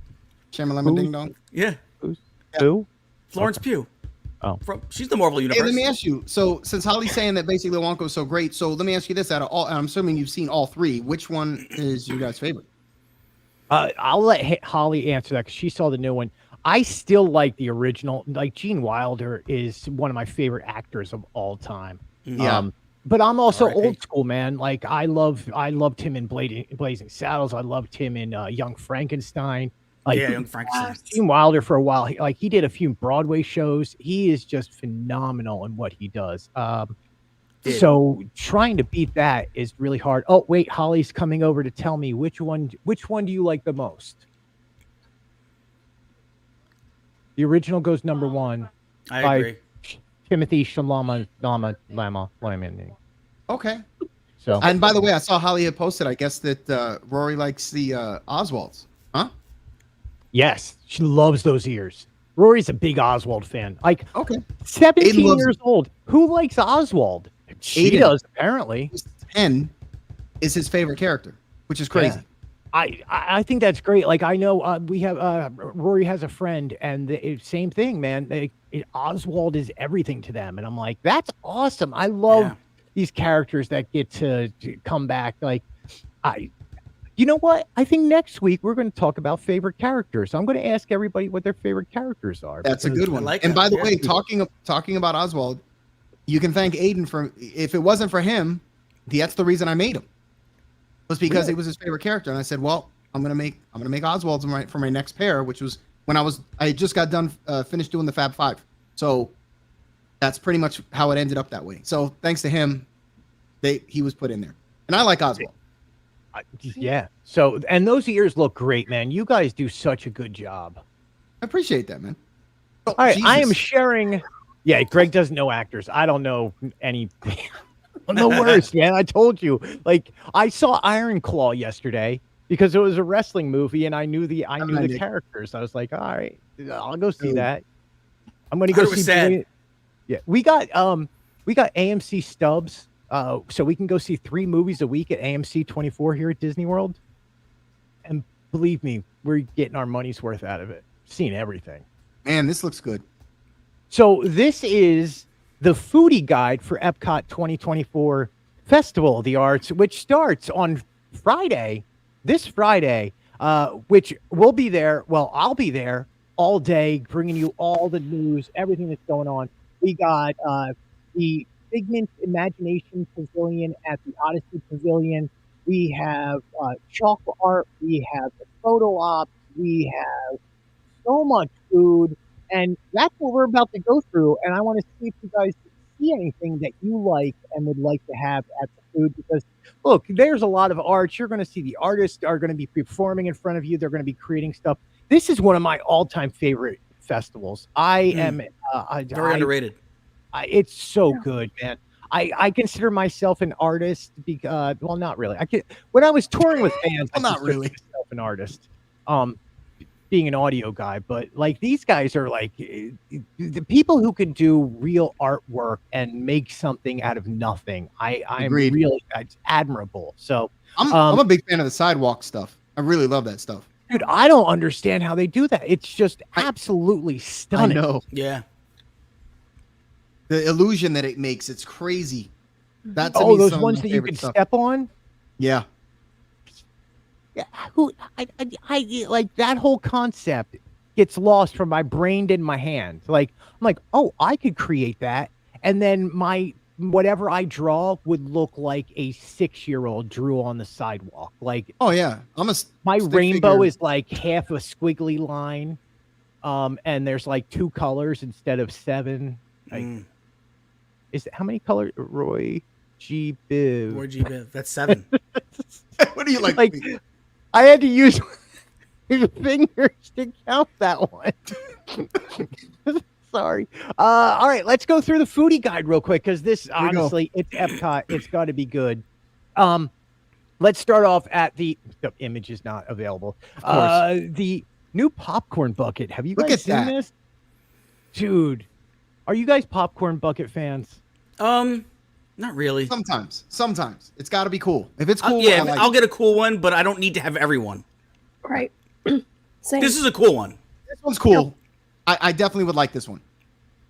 Shamalama Ding Dong. Yeah. Who? Florence Pugh. Oh, she's the Marvel Universe. Hey, let me ask you. So, since Holly's saying that basically Wonka was so great, so let me ask you this: out of all, I'm assuming you've seen all three. Which one is your guys' favorite? I'll let Holly answer that because she saw the new one. I still like the original. Like Gene Wilder is one of my favorite actors of all time. Yeah. But I'm also old school, man. Like I loved him in Blazing Saddles. I loved him in Young Frankenstein. Like, Young Frankenstein. Gene Wilder for a while. He did a few Broadway shows. He is just phenomenal in what he does. So trying to beat that is really hard. Oh wait, Holly's coming over to tell me which one do you like the most? The original goes number one. I agree. Timothy Chalamet. Okay. So, and by the way, I saw Holly had posted. I guess that Rory likes the Oswalds, huh? Yes, she loves those ears. Rory's a big Oswald fan. Like, okay, 17 years old. Who likes Oswald? She does, apparently. 10 is his favorite character, which is crazy. Yeah. I think that's great. Like, I know we have Rory has a friend, and the same thing, man. Oswald is everything to them, and I'm like, that's awesome. I love these characters that get to come back. Like, you know what? I think next week we're going to talk about favorite characters. I'm going to ask everybody what their favorite characters are. That's a good one. And by the way, talking about Oswald, you can thank Aiden for, if it wasn't for him, that's the reason I made him. Was because it was his favorite character, and I said, "Well, I'm gonna make Oswald for my next pair," which was when I just got done finished doing the Fab Five. So that's pretty much how it ended up that way. So thanks to him, he was put in there, and I like Oswald. Yeah. So, and those ears look great, man. You guys do such a good job. I appreciate that, man. All right, Jesus. I am sharing. Yeah, Greg doesn't know actors. I don't know any. I'm the worst, man. I told you. Like, I saw Iron Claw yesterday because it was a wrestling movie, and I knew the characters. I was like, all right, I'll go see that. I'm going to go see. Yeah, we got AMC stubs, so we can go see 3 movies a week at AMC 24 here at Disney World. And believe me, we're getting our money's worth out of it. Seeing everything. Man, this looks good. So this is the foodie guide for Epcot 2024 Festival of the Arts, which starts on this Friday, which we'll be there. Well, I'll be there all day, bringing you all the news, everything that's going on. We got the Figment Imagination Pavilion at the Odyssey Pavilion. We have chalk art. We have the photo ops. We have so much food. And that's what we're about to go through. And I want to see if you guys see anything that you like and would like to have at the food. Because, look, there's a lot of art. You're going to see the artists are going to be performing in front of you. They're going to be creating stuff. This is one of my all-time favorite festivals. I am very underrated. It's so good, man. I consider myself an artist because, well, not really. When I was touring with bands, well, not really. an artist, being an audio guy, but like these guys are like the people who can do real artwork and make something out of nothing. I'm Agreed. really, it's admirable. So I'm a big fan of the sidewalk stuff. I really love that stuff. dude, I don't understand how they do that. It's just absolutely I stunning. know. Yeah. The illusion that it makes, it's crazy. That's Those ones that you can step on. Yeah. Yeah, I like that whole concept gets lost from my brain in my hand. Like I'm like, oh, I could create that, and then my whatever I draw would look like a 6-year-old drew on the sidewalk. Like, Oh yeah. my stick rainbow figure. is like half a squiggly line, and there's like 2 colors instead of 7. Like, is it how many colors? Roy G. Biv. Roy G. Biv. That's 7. What do you like? Like, I had to use your fingers to count that one. Sorry. All right, let's go through the foodie guide real quick because this we go. honestly, it's Epcot. It's got to be good. Let's start off at the image is not available. The new popcorn bucket. Have you Look guys at seen that. this? Dude, are you guys popcorn bucket fans? Not really. Sometimes it's got to be cool. If it's cool, Yeah, I like I'll it. get a cool one, but I don't need to have every one. Right. Same. This is a cool one. This one's cool. I definitely would like this one.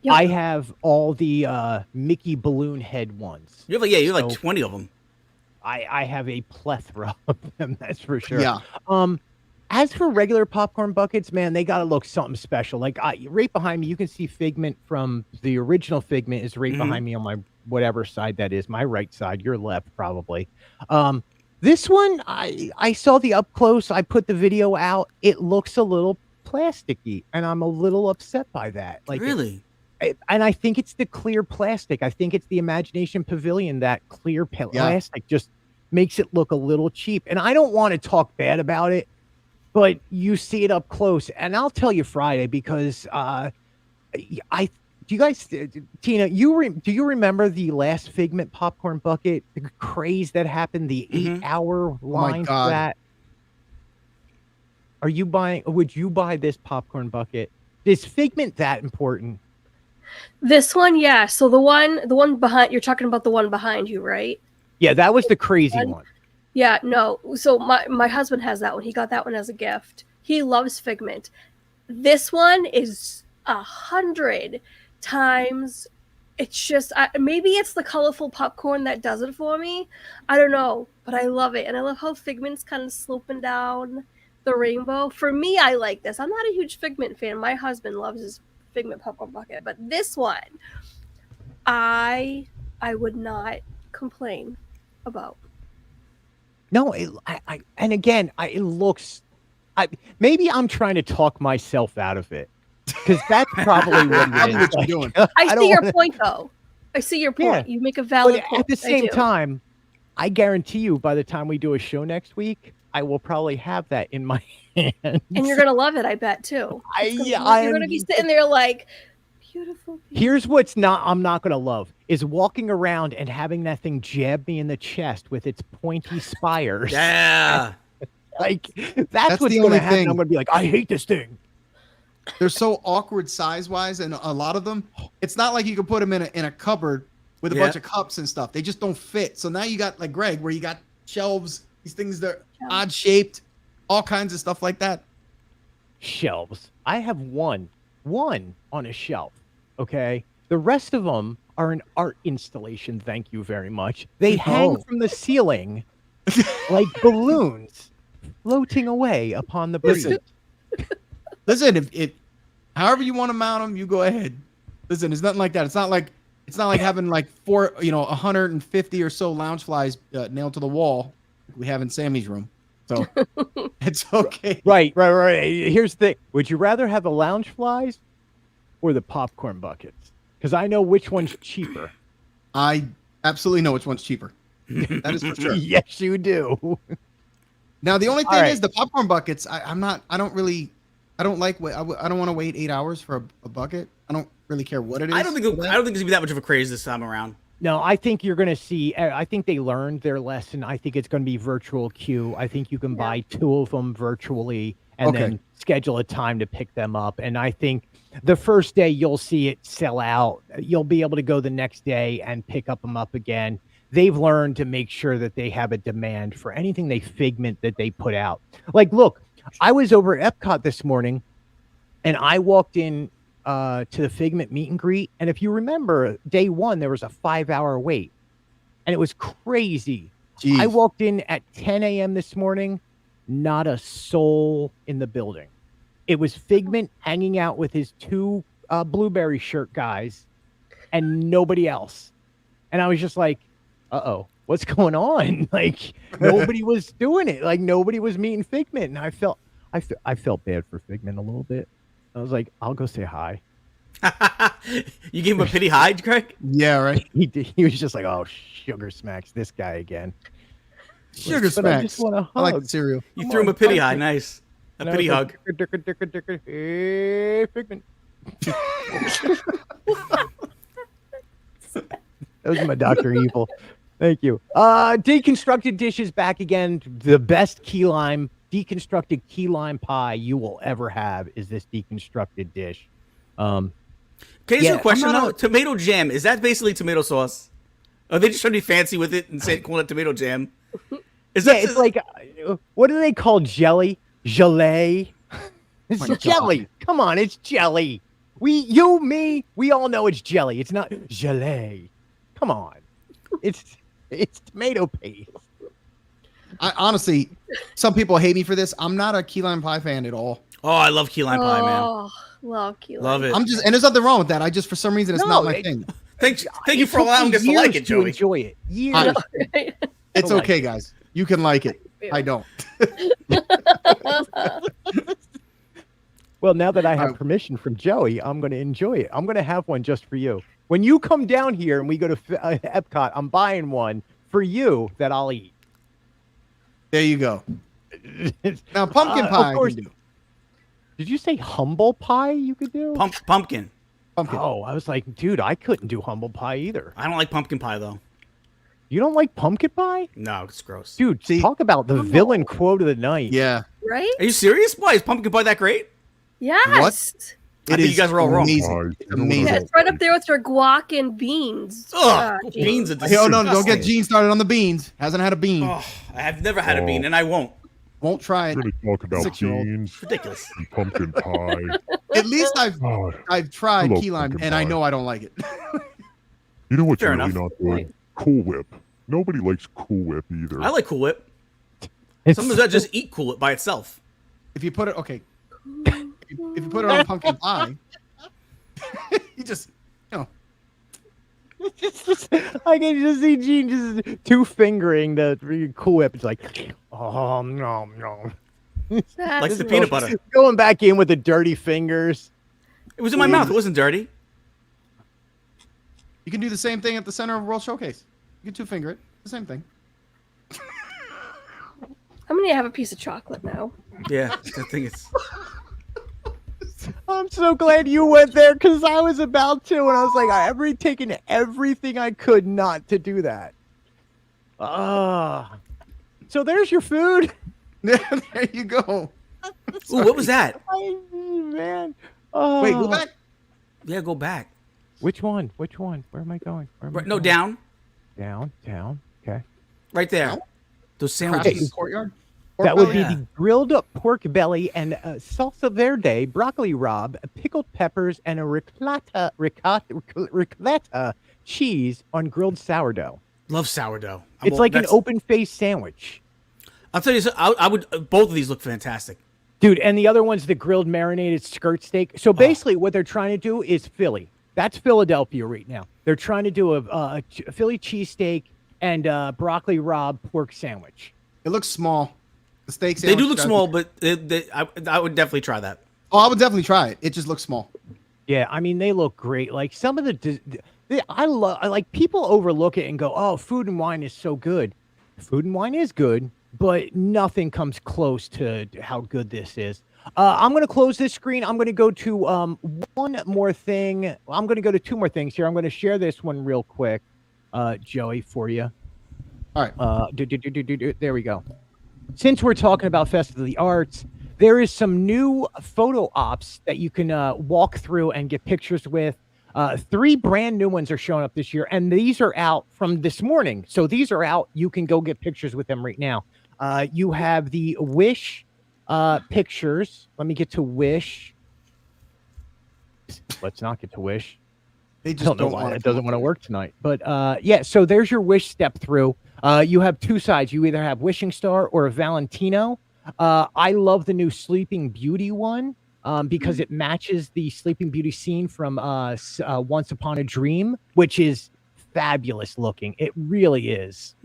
Yep. I have all the Mickey balloon head ones. You have you have like So- 20 of them. I have a plethora of them, that's for sure. Yeah. As for regular popcorn buckets, man, they gotta look something special. Like right behind me, you can see Figment from the original Figment is right behind me on my whatever side that is, my right side, your left probably. This one, I saw the up close. I put the video out. It looks a little plasticky, and I'm a little upset by that. Like, Really? and I think it's the clear plastic. I think it's the Imagination Pavilion. That clear plastic just makes it look a little cheap. And I don't want to talk bad about it, but you see it up close. And I'll tell you Friday because do you guys, Tina, do you remember the last Figment popcorn bucket, the craze that happened, the 8-hour line for God. that? Would you buy this popcorn bucket? Is Figment that important? This one, yeah. So the one behind, you're talking about the one behind you, right? Yeah, that was the crazy one. Yeah, no. So my husband has that one. He got that one as a gift. He loves Figment. This one is 100 times. It's just maybe it's the colorful popcorn that does it for me. I don't know, but I love it, and I love how Figment's kind of sloping down the rainbow. For me, I like this. I'm not a huge Figment fan. My husband loves his Figment popcorn bucket, but this one, I would not complain about. No, and again, it looks. Maybe I'm trying to talk myself out of it because that's probably what it is. What you're doing. I see your point, though. I see your point. Yeah. You make a valid But point. at the I same do. time, I guarantee you, by the time we do a show next week, I will probably have that in my hand. And you're gonna love it, I bet too. You're gonna be sitting there like, beautiful. Here's what's I'm not gonna love is walking around and having that thing jab me in the chest with its pointy spires. Yeah. Like that's what's the gonna only happen. thing. I'm gonna be like, I hate this thing. They're so awkward size-wise, and a lot of them, it's not like you can put them in a cupboard with a bunch of cups and stuff. They just don't fit. So now you got like Greg, where you got shelves, these things that are odd shaped, all kinds of stuff like that. Shelves. I have one on a shelf. Okay. The rest of them are an art installation. Thank you very much. They hang from the ceiling like balloons floating away upon the breeze. Listen, if however you want to mount them, you go ahead. Listen, it's nothing like that. It's not like having like 150 or so lounge flies nailed to the wall like we have in Sammy's room. So it's okay. Right. Here's the thing. Would you rather have the lounge flies or the popcorn buckets? Because I know which one's cheaper. I absolutely know which one's cheaper. That is for sure. Yes, you do. Now the only All thing right. is the popcorn buckets. I don't like. I don't want to wait 8 hours for a bucket. I don't really care what it is. I don't think it's gonna be that much of a craze this time around. No, I think you're going to see. I think they learned their lesson. I think it's going to be virtual queue. I think you can buy 2 of them virtually and then schedule a time to pick them up. And I think the first day you'll see it sell out. You'll be able to go the next day and pick them up again. They've learned to make sure that they have a demand for anything Figment that they put out. Like, look, I was over at Epcot this morning and I walked in to the Figment meet and greet. And if you remember, day 1, there was a 5-hour wait. And it was crazy. Jeez. I walked in at 10 a.m. this morning, not a soul in the building. It was Figment hanging out with his 2 blueberry shirt guys and nobody else. And I was just like, uh-oh, what's going on? Like, nobody was doing it. Like, nobody was meeting Figment. And I felt bad for Figment a little bit. I was like, I'll go say hi. You gave him a pity hi, Craig? Yeah, right. He did. He was just like, oh, sugar smacks this guy again. Sugar smacks. I just want to hug. I like the cereal. You threw him a pity hi. Nice. A pity hug. Hey, Figment. That was my Dr. Evil. Thank you. Deconstructed dishes back again. The best key lime, deconstructed key lime pie you will ever have is this deconstructed dish. Can I ask you a question though? Tomato jam, is that basically tomato sauce? Are they just trying to be fancy with it and calling it tomato jam? It's like, what do they call jelly? Gelée? It's jelly. Come on, it's jelly. We all know it's jelly. It's not gelée. Come on. It's tomato paste. I honestly, some people hate me for this. I'm not a key lime pie fan at all. Oh, I love key lime pie, man. Oh, love key lime. Love it. And there's nothing wrong with that. I just, for some reason, it's not my thing. Thank you for allowing us to like it, Joey. Enjoy it. Years. It's okay, guys. You can like it. I don't. Well, now that I have permission from Joey, I'm going to enjoy it. I'm going to have one just for you. When you come down here and we go to Epcot, I'm buying one for you that I'll eat. There you go. Now, pumpkin pie I can do. Did you say humble pie you could do? Pumpkin. Oh, I was like, dude, I couldn't do humble pie either. I don't like pumpkin pie, though. You don't like pumpkin pie? No, it's gross. Dude, talk about the villain quote of the night. Yeah. Right? Are you serious? Why? Is pumpkin pie that great? Yes. What? I think you guys were all wrong. Amazing. Amazing. Yeah, it's right up there with your guac and beans. Ugh, beans are disgusting. No, don't get Gene started on the beans. Hasn't had a bean. Oh, I have never had a bean, and I won't. Won't try it. We're going to talk about beans. Ridiculous. And pumpkin pie. At least I've tried key lime, and I know I don't like it. You know what's Fair really enough. not good? Cool Whip. Nobody likes Cool Whip either. I like Cool Whip. Sometimes I just eat Cool Whip by itself. If you put it, if you put it on pumpkin pie, you just, I can just see Gene just 2-fingering the Cool Whip. It's like, oh, no. Like the peanut butter. Going back in with the dirty fingers. It was in my mouth. It wasn't dirty. You can do the same thing at the center of World Showcase. You can 2-finger it. The same thing. I'm going to have a piece of chocolate now. Yeah, I think it's... I'm so glad you went there because I was about to, and I was like, I've taken everything I could not to do that. So there's your food. There you go. Ooh, what was that? Man. Wait, go back. Yeah, go back. Which one? Where am I going? No, down. Down. Okay. Right there. Those sandwiches. Courtyard. That would be the grilled pork belly and salsa verde, broccoli rabe, pickled peppers, and a ricotta cheese on grilled sourdough. Love sourdough. It's like an open-faced sandwich. I'll tell you, I would. Both of these look fantastic, dude. And the other one's the grilled marinated skirt steak. So basically, what they're trying to do is Philly. That's Philadelphia right now. They're trying to do a Philly cheesesteak and broccoli rabe pork sandwich. It looks small. The steak sandwich. They do look small, but I would definitely try that. Oh, I would definitely try it. It just looks small. Yeah, I mean, they look great. Like some of I like people overlook it and go, "Oh, Food and Wine is so good." Food and Wine is good, but nothing comes close to how good this is. I'm going to close this screen. I'm going to go to one more thing. I'm going to go to 2 more things here. I'm going to share this one real quick. Joey, for you. All right. There we go. Since we're talking about Festival of the Arts, there is some new photo ops that you can walk through and get pictures with. 3 brand new ones are showing up this year, and these are out from this morning. So these are out. You can go get pictures with them right now. You have the Wish pictures. Let me get to Wish. Let's not get to Wish. They just I don't know don't why want it doesn't want to work tonight. But yeah, so there's your Wish step through. You have 2 sides. You either have Wishing Star or a Valentino. I love the new Sleeping Beauty one because it matches the Sleeping Beauty scene from Once Upon a Dream, which is fabulous looking. It really is.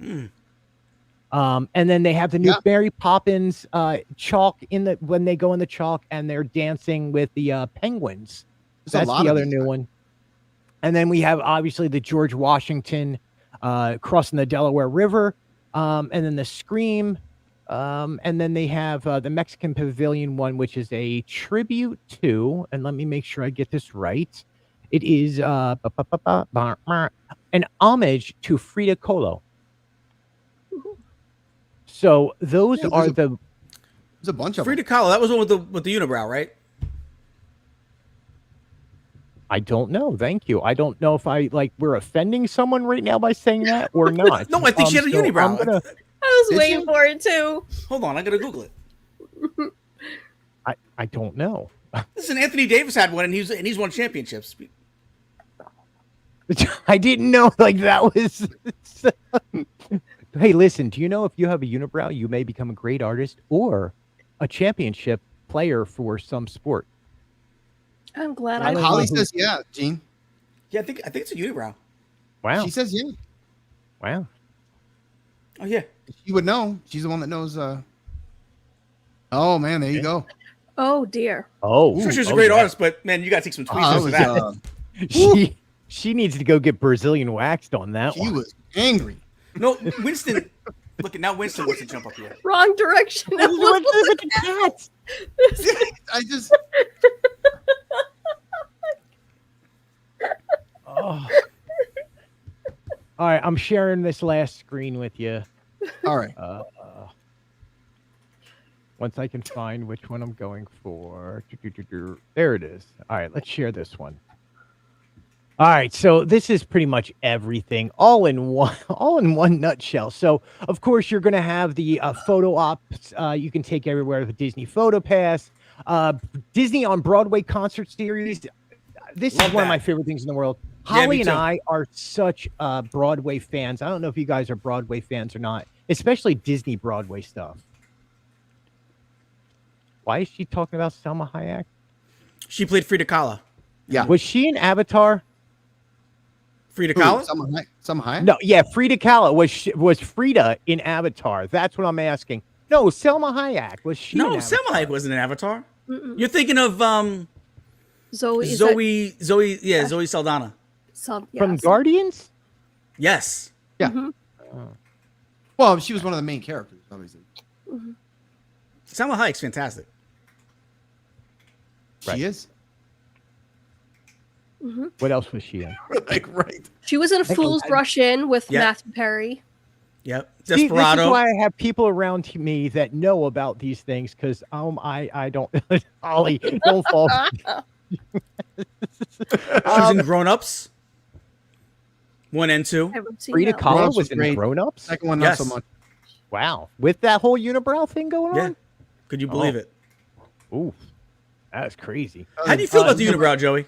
And then they have the new Mary Poppins chalk when they go in the chalk and they're dancing with the penguins. That's the other new one. And then we have obviously the George Washington crossing the Delaware River, and then the Scream, and then they have the Mexican Pavilion one, which is a tribute to, and let me make sure I get this right. It is an homage to Frida Kahlo. So those are there's a bunch of Frida them. Kahlo. That was one with the unibrow, right? I don't know. Thank you. I don't know if we're offending someone right now by saying that or not. No, I think she had a unibrow. I was waiting for it too. Hold on, I gotta Google it. I don't know. Listen, Anthony Davis had one, and he's won championships. I didn't know that was. Hey, listen. Do you know if you have a unibrow, you may become a great artist or a championship player for some sport? I'm glad Holly says yeah, Gene. Yeah, I think it's a unibrow. Wow. She says yeah. Wow. Oh yeah. She would know. She's the one that knows. Oh man, there you go. Oh dear. Oh, I'm sure she's a great artist, but man, you gotta take some tweezers for that. She needs to go get Brazilian waxed on that one. She was angry. No, Winston. Look, now Winston wants to jump up here. Wrong direction. I just. Oh. All right, I'm sharing this last screen with you. All right. Once I can find which one I'm going for. There it is. All right, let's share this one. All right, so this is pretty much everything, all in one nutshell. So, of course, you're going to have the photo ops you can take everywhere with Disney Photo Pass, Disney on Broadway concert series. This is one of my favorite things in the world. Holly and I are such Broadway fans. I don't know if you guys are Broadway fans or not, especially Disney Broadway stuff. Why is she talking about Selma Hayek? She played Frida Kahlo. Yeah. Was she in Avatar? Frida Kahlo? Selma Hayek? No, yeah, Frida Kahlo. Was Frida in Avatar? That's what I'm asking. No, Selma Hayek. Was she? No, Selma Hayek wasn't in Avatar. You're thinking of Zoe Saldana. From Guardians? Yes. Yeah. Mm-hmm. Well, she was one of the main characters, obviously. Mm-hmm. Selma Hayek's fantastic. She is. Mm-hmm. What else was she in? Right. She was in Fool's Rush In with Matthew Perry. Yep. See, Desperado. this is why I have people around me that know about these things because I don't. Ollie, don't fall. She was in Grown Ups. 1 and 2. Frida Kahlo was in Grown Ups. Second one, not so much. Wow, with that whole unibrow thing going on. Could you believe it? Ooh, that's crazy. How do you feel about the unibrow, Joey?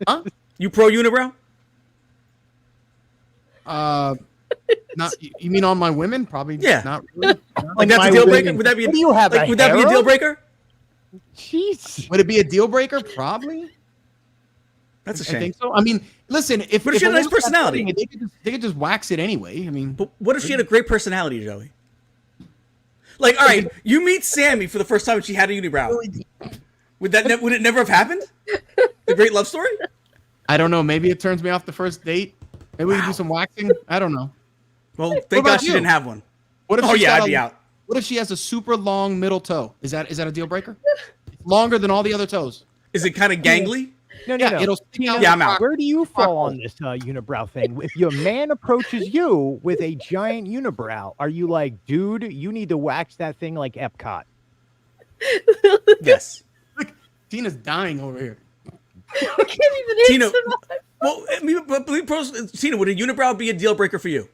Huh? You pro unibrow? Not. You mean on my women? Probably. Yeah. Not really. Like that's a deal breaker? Would that be? What do you have? Like, would that be a deal breaker? Jeez. Would it be a deal breaker? Probably. That's a shame. I think so. I mean, listen. But if she had a nice personality, they could just wax it anyway. I mean, but what if she had a great personality, Joey? Like, all right, you meet Sammy for the first time and she had a unibrow. Would it never have happened? The great love story? I don't know. Maybe it turns me off the first date. Maybe we can do some waxing. I don't know. Well, thank God she didn't have one. What if I'd be out. What if she has a super long middle toe? Is that a deal breaker? It's longer than all the other toes. Is it kind of gangly? No. It'll stick Tina, out Yeah, the I'm out. rock. Where do you fall on this unibrow thing? If your man approaches you with a giant unibrow, are you like, dude, you need to wax that thing like Epcot? Yes. Tina's dying over here. I can't even Tina, answer that. well, I mean, but Tina, would a unibrow be a deal breaker for you?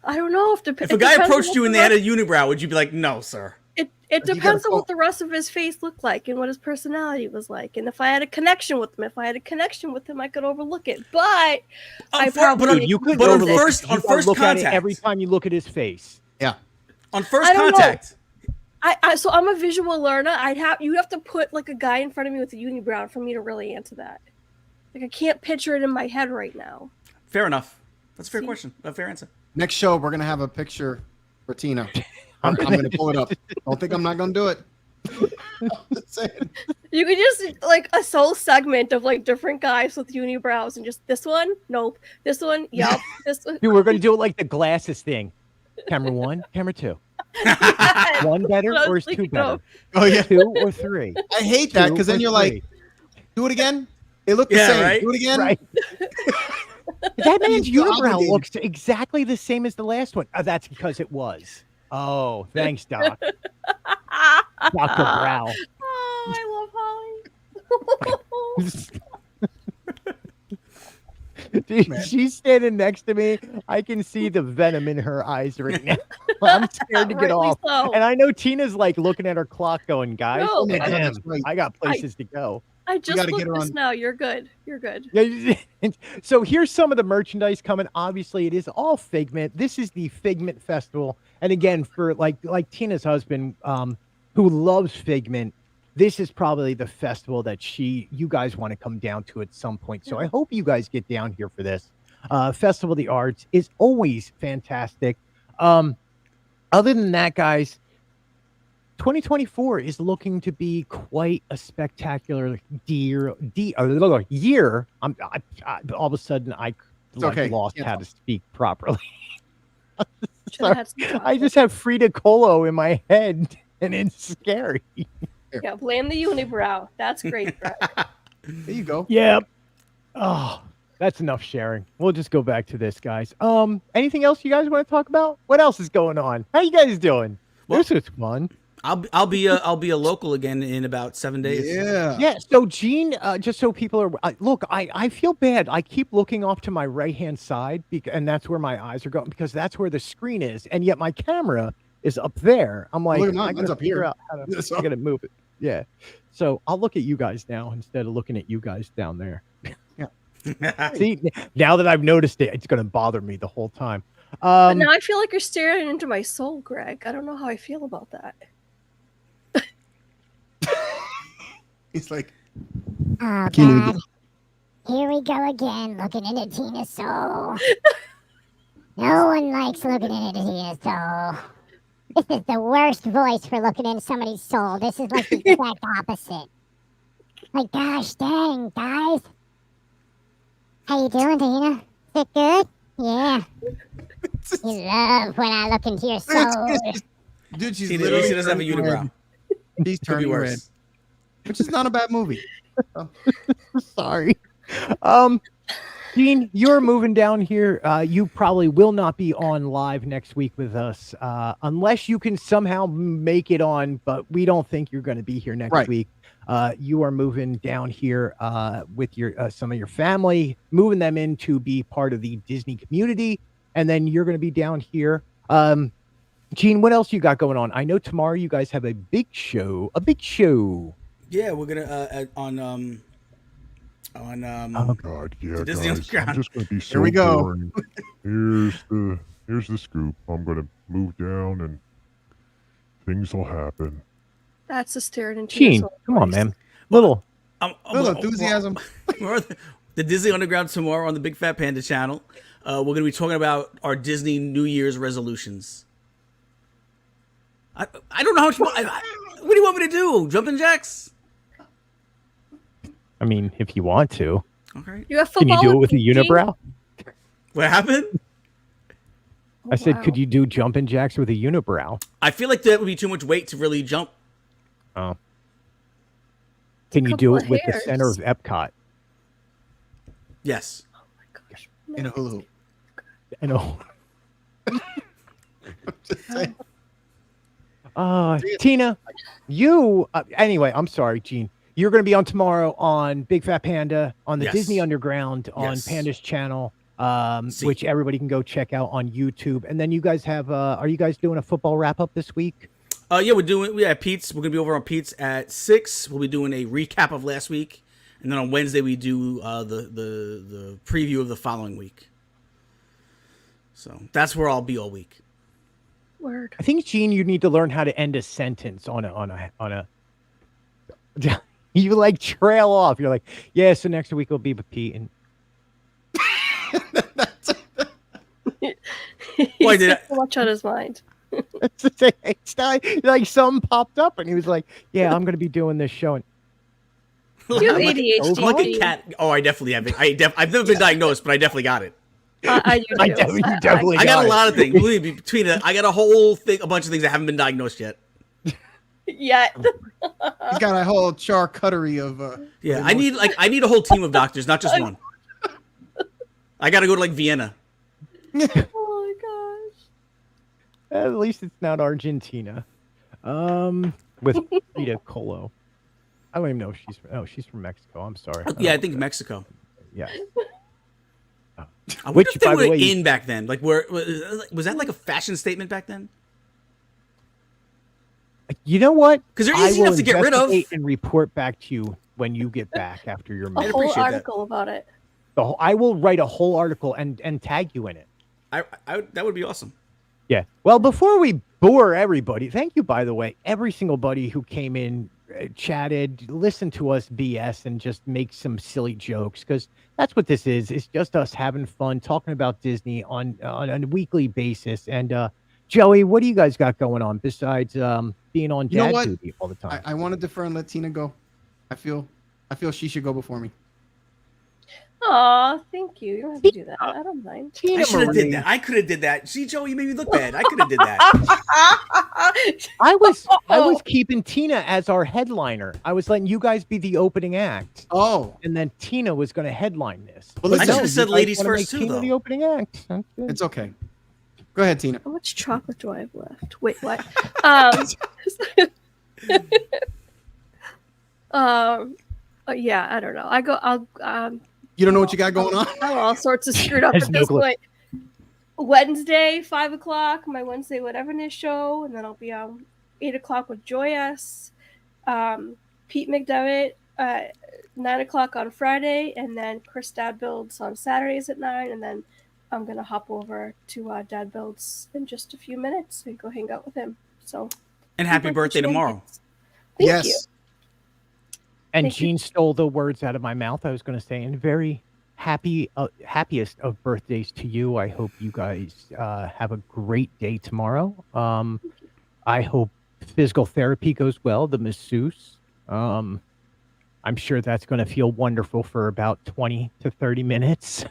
I don't know If a guy approached you and they had a unibrow, would you be like, no, sir? It You depends gotta on what the rest of his face looked like and what his personality was like, and if I had a connection with him. If I had a connection with him, I could overlook it. But I probably Dude, you could But on overlook it. first- You on gotta first look at it contact. every time you look at his face. Yeah. On first I don't know. contact. So I'm a visual learner. You have to put like a guy in front of me with a unibrow for me to really answer that. Like I can't picture it in my head right now. Fair enough. That's a fair question. A fair answer. Next show, we're gonna have a picture for Tina. I'm gonna pull it up. Don't think I'm not gonna do it. I'm just saying. You could just like a whole segment of like different guys with unibrows and just this one, nope. This one, yup. This one. Dude, we're gonna do it like the glasses thing. Camera 1, camera 2. One better That's what I or was is 2 thinking better? of. Oh yeah. 2 or 3? I hate that because then 2 you're or like, 3? do it again. They look the Yeah, same. right? Do it again. Right. That man's You feel unibrow obligated. looks exactly the same as the last one. Oh, that's because it was. Oh, thanks, Doc. Dr. Brow. Oh, I love Holly. Dude, she's standing next to me. I can see the venom in her eyes right now. I'm scared to get Rightly off. so. And I know Tina's like looking at her clock going, guys, No. my God, that's right. I got places to go. I just gotta looked get her this on- now. You're good. You're good. Yeah, so here's some of the merchandise coming. Obviously, it is all Figment. This is the Figment Festival, and again, for like Tina's husband, who loves Figment, this is probably the festival that you guys want to come down to at some point. So I hope you guys get down here for this. Festival of the Arts is always fantastic. Other than that, guys, 2024 is looking to be quite a spectacular year. All of a sudden, I okay. lost Can't how talk. to speak properly. Should've had some I chocolate. just have Frida Kahlo in my head, and it's scary. Yeah, blame the unibrow. That's great. Brett. There you go. Yep. Oh, that's enough sharing. We'll just go back to this, guys. Anything else you guys want to talk about? What else is going on? How you guys doing? Well- This is fun. I'll be a local again in about 7 days. Yeah. Yeah, so Gene, just so people are look, I feel bad. I keep looking off to my right-hand side, and that's where my eyes are going because that's where the screen is, and yet my camera is up there. I'm like, Look at mine. I Mine's gotta up figure here. out how to, So- I gotta move it. Yeah, so I'll look at you guys now instead of looking at you guys down there. See, now that I've noticed it, it's gonna bother me the whole time. But now I feel like you're staring into my soul, Greg. I don't know how I feel about that. He's like, Oh, Can't even God. Here we go again, looking into Tina's soul. No one likes looking into Tina's soul. This is the worst voice for looking into somebody's soul. This is like the exact opposite. Like, gosh dang, guys. How you doing, Tina? Is it good? Yeah. You love when I look into your soul. dude, she's She literally doesn't have a turning unibrow. red. She's Could be turning red, worse. which is not a bad movie. Sorry. Dean, you're moving down here. You probably will not be on live next week with us unless you can somehow make it on, but we don't think you're going to be here next Right. week. You are moving down here with your some of your family, moving them in to be part of the Disney community, and then you're going to be down here. Gene, what else you got going on? I know tomorrow you guys have a big show. Yeah, we're gonna on Oh God, yeah, Disney guys. Underground. I'm just gonna be so Here we go. boring. Here's the scoop. I'm gonna move down and things will happen. That's the staring into Gene, your soul. come on, voice. man. Little. Little enthusiasm. We're on the Disney Underground tomorrow on the Big Fat Panda channel. We're going to be talking about our Disney New Year's resolutions. I don't know how much more. What do you want me to do? Jumping jacks? I mean, if you want to. Okay. You have Can you football do it with a me, Gene? unibrow? What happened? I said, Wow. could you do jumping jacks with a unibrow? I feel like that would be too much weight to really jump. Oh. Can you couple do of it with the hairs. center of Epcot? Yes. Oh my gosh. In a hula hoop. I know. Just saying. Tina, you anyway. I'm sorry, Gene. You're going to be on tomorrow on Big Fat Panda on the Yes. Disney Underground on Yes. Panda's channel, See. which everybody can go check out on YouTube. And then you guys have. Are you guys doing a football wrap up this week? Yeah, we have Pete's. We're gonna be over on Pete's at 6. We'll be doing a recap of last week, and then on Wednesday we do the preview of the following week. So that's where I'll be all week. Word. I think, Gene, you need to learn how to end a sentence on a. You like trail off. You're like, yeah. So next week will be with Pete and. Why did so much on his mind. It's not, like something popped up and he was like, yeah, I'm going to be doing this show. And You have ADHD. I'm like a cat. Oh, I definitely have it. I've never been diagnosed, but I definitely got it. I do too. You definitely I got a it. lot of things. Believe me, between it, I got a whole thing, a bunch of things that haven't been diagnosed yet. Yet. He's got a whole charcuterie of. Yeah, I need a whole team of doctors, not just one. I got to go to like Vienna. Oh my gosh. At least it's not Argentina. With Frida Kahlo. I don't even know if she's from Mexico. I'm sorry. Yeah, I think Mexico. Yeah. I wonder if they by the were way, in back then. Like, was that like a fashion statement back then? You know what? Because they're I easy will enough to get rid of. investigate and report back to you when you get back after your A meeting. whole appreciate that. article about it. I will write a whole article and tag you in it. That would be awesome. Yeah. Well, before we bore everybody, thank you, by the way, every single buddy who came in, chatted, listened to us BS and just make some silly jokes, because that's what this is. It's just us having fun, talking about Disney on a weekly basis. And Joey, what do you guys got going on besides being on You know dad what? duty all the time? I want to defer and let Tina go. I feel she should go before me. Aw, thank you. You don't have to do that. I don't mind. I should have did that. I could have did that. See, Joe, you made me look bad. I could have did that. I was keeping Tina as our headliner. I was letting you guys be the opening act. Oh, And then Tina was going to headline this. Well, I listen, should have said you guys ladies wanna first make too, Tina though. the opening act. That's good. it's okay. Go ahead, Tina. How much chocolate do I have left? Wait, what? Yeah, I don't know. You don't know what you got going on? I'm all sorts of screwed up Has at no this clue. point. Wednesday, 5 o'clock, my Wednesday Whateverness show, and then I'll be on 8 o'clock with Joy S. Pete McDevitt, 9 o'clock on Friday, and then Chris Dad Builds on Saturdays at 9, and then I'm going to hop over to Dad Builds in just a few minutes and go hang out with him. So, And happy birthday tomorrow. Thank Yes. you. And Thank you. Gene stole the words out of my mouth. I was going to say, and very happiest of birthdays to you. I hope you guys have a great day tomorrow. I hope physical therapy goes well, the masseuse. I'm sure that's going to feel wonderful for about 20 to 30 minutes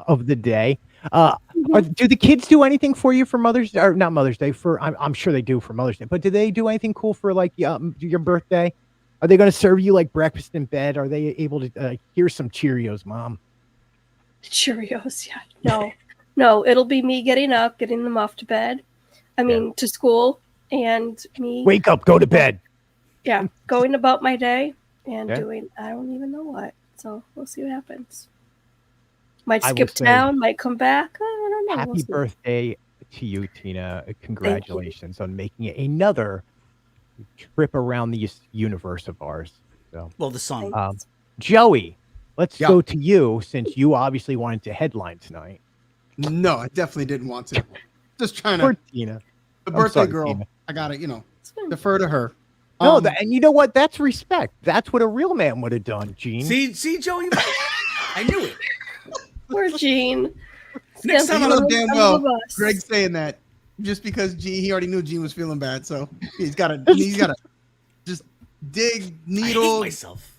of the day. Do the kids do anything for you for Mother's Day, or not Mother's Day? I'm sure they do for Mother's Day, but do they do anything cool for like your birthday? Are they going to serve you like breakfast in bed? Are they able to here's some Cheerios, Mom? Cheerios, yeah. No, it'll be me getting up, getting them off to bed. To school, and me Wake up, go to bed. Yeah, going about my day and Yeah. doing I don't even know what. So we'll see what happens. Might I will skip say town, might come back. I don't know. Happy We'll see. birthday to you, Tina. Congratulations on making it another trip around the universe of ours. So, Well, the sun. Joey, let's Yeah. go to you since you obviously wanted to headline tonight. No, I definitely didn't want to. Just trying Poor to. Tina. The I'm birthday sorry, girl. Tina. I got to, It's fine. defer to her. No, and you know what? That's respect. That's what a real man would have done, Gene. See, Joe, I knew it. Poor Gene. Next time you I'm know on damn Son well of a bus. Greg's saying that just because he already knew Gene was feeling bad, so he's got to just dig I hate needle. myself.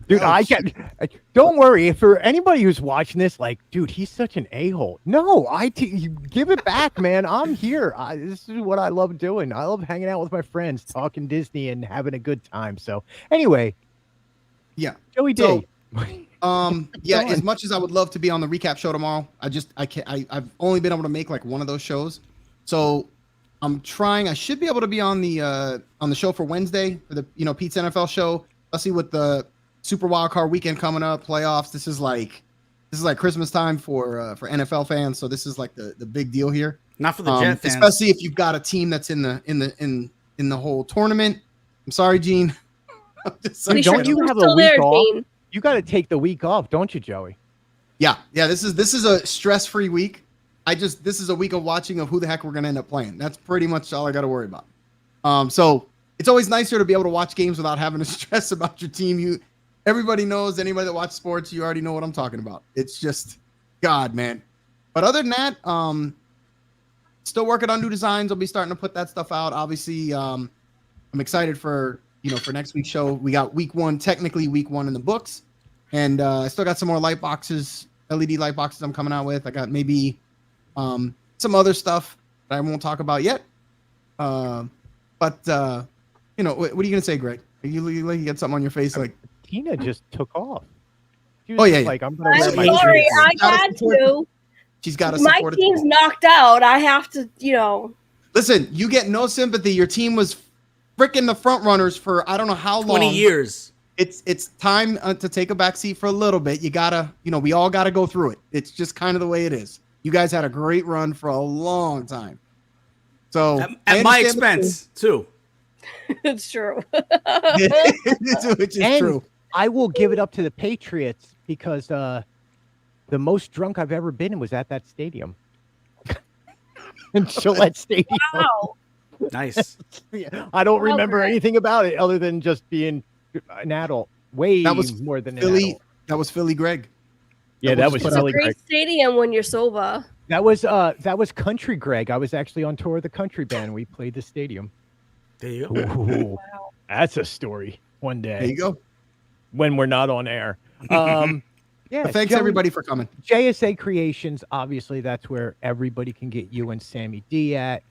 Dude, Oh, I shit. get. Don't worry. If for anybody who's watching this, like, dude, he's such an a-hole. No, you give it back, man. I'm here. This is what I love doing. I love hanging out with my friends, talking Disney, and having a good time. So, anyway, Yeah. Joey So, D. yeah, on. as much as I would love to be on the recap show tomorrow, I can't. I've only been able to make like one of those shows, so I'm trying. I should be able to be on the show for Wednesday for the Pete's NFL show. Let's see what the Super Wild Card weekend coming up, playoffs. This is like Christmas time for NFL fans, so this is like the big deal here. Not for the Jet fans, especially if you've got a team that's in the whole tournament. I'm sorry, Gene. Don't you have a week off? You got to take the week off, don't you, Joey? Yeah. This is a stress-free week. This is a week of watching of who the heck we're gonna end up playing. That's pretty much all I got to worry about. So it's always nicer to be able to watch games without having to stress about your team. Everybody knows. Anybody that watches sports, you already know what I'm talking about. It's just God, man. But other than that, still working on new designs. I'll be starting to put that stuff out. Obviously, I'm excited for next week's show. We got week one in the books, and I still got some more light boxes, LED light boxes I'm coming out with. I got maybe some other stuff that I won't talk about yet. But what are you gonna say, Greg? You got something on your face like Tina just took off. She was like, I'm gonna wear I'm my sorry, Patriots. I had to. She's got to My support team's knocked out. I have to, Listen, you get no sympathy. Your team was freaking the front runners for I don't know how long. 20 years. It's time to take a back seat for a little bit. You gotta, we all gotta go through it. It's just kind of the way it is. You guys had a great run for a long time. So at my expense too. It's true. Which is true. I will give it up to the Patriots because the most drunk I've ever been was at that stadium. In Gillette Stadium. Wow. Nice. I don't remember anything about it other than just being an adult. That was more than Philly. an adult. That was Philly Greg. Yeah, that was It's a Philly great Greg. stadium when you're sober. That was Country Greg. I was actually on tour with the country band. We played the stadium. There you go. Ooh, Wow. that's a story one day. There you go. When we're not on air. Yeah. But thanks Joey, everybody for coming. JSA Creations, obviously that's where everybody can get you and Sammy D at.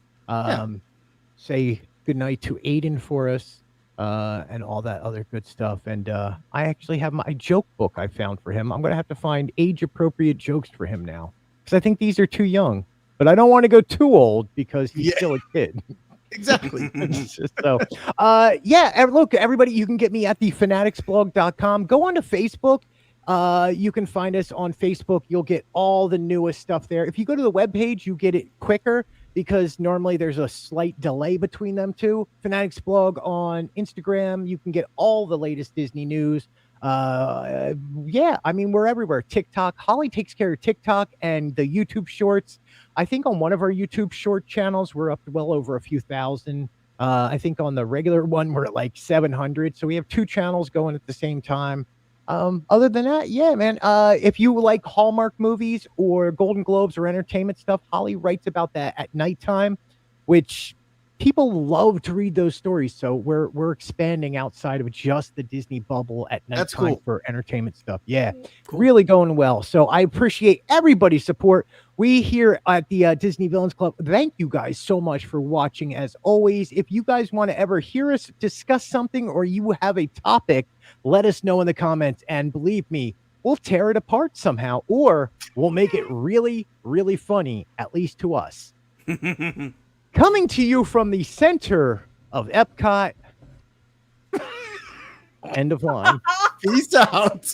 Say goodnight to Aiden for us, and all that other good stuff. And I actually have my joke book I found for him. I'm gonna have to find age-appropriate jokes for him now. Because I think these are too young. But I don't want to go too old because he's still a kid. Exactly. So, look, everybody, you can get me at thefanaticsblog.com. Go on to Facebook. You can find us on Facebook. You'll get all the newest stuff there. If you go to the webpage, you get it quicker because normally there's a slight delay between them two. Fanatics Blog on Instagram. You can get all the latest Disney news. We're everywhere. TikTok. Holly takes care of TikTok and the YouTube shorts. I think on one of our YouTube short channels, we're up to well over a few thousand. I think on the regular one, we're at like 700. So we have two channels going at the same time. Other than that, yeah, man. If you like Hallmark movies or Golden Globes or entertainment stuff, Holly writes about that at nighttime, which people love to read those stories. So we're expanding outside of just the Disney bubble at nighttime for entertainment stuff. Yeah, really going well. So I appreciate everybody's support. We here at the Disney Villains Club, thank you guys so much for watching. As always, if you guys want to ever hear us discuss something or you have a topic, let us know in the comments. And believe me, we'll tear it apart somehow, or we'll make it really, really funny, at least to us. Coming to you from the center of Epcot. End of line. Peace out.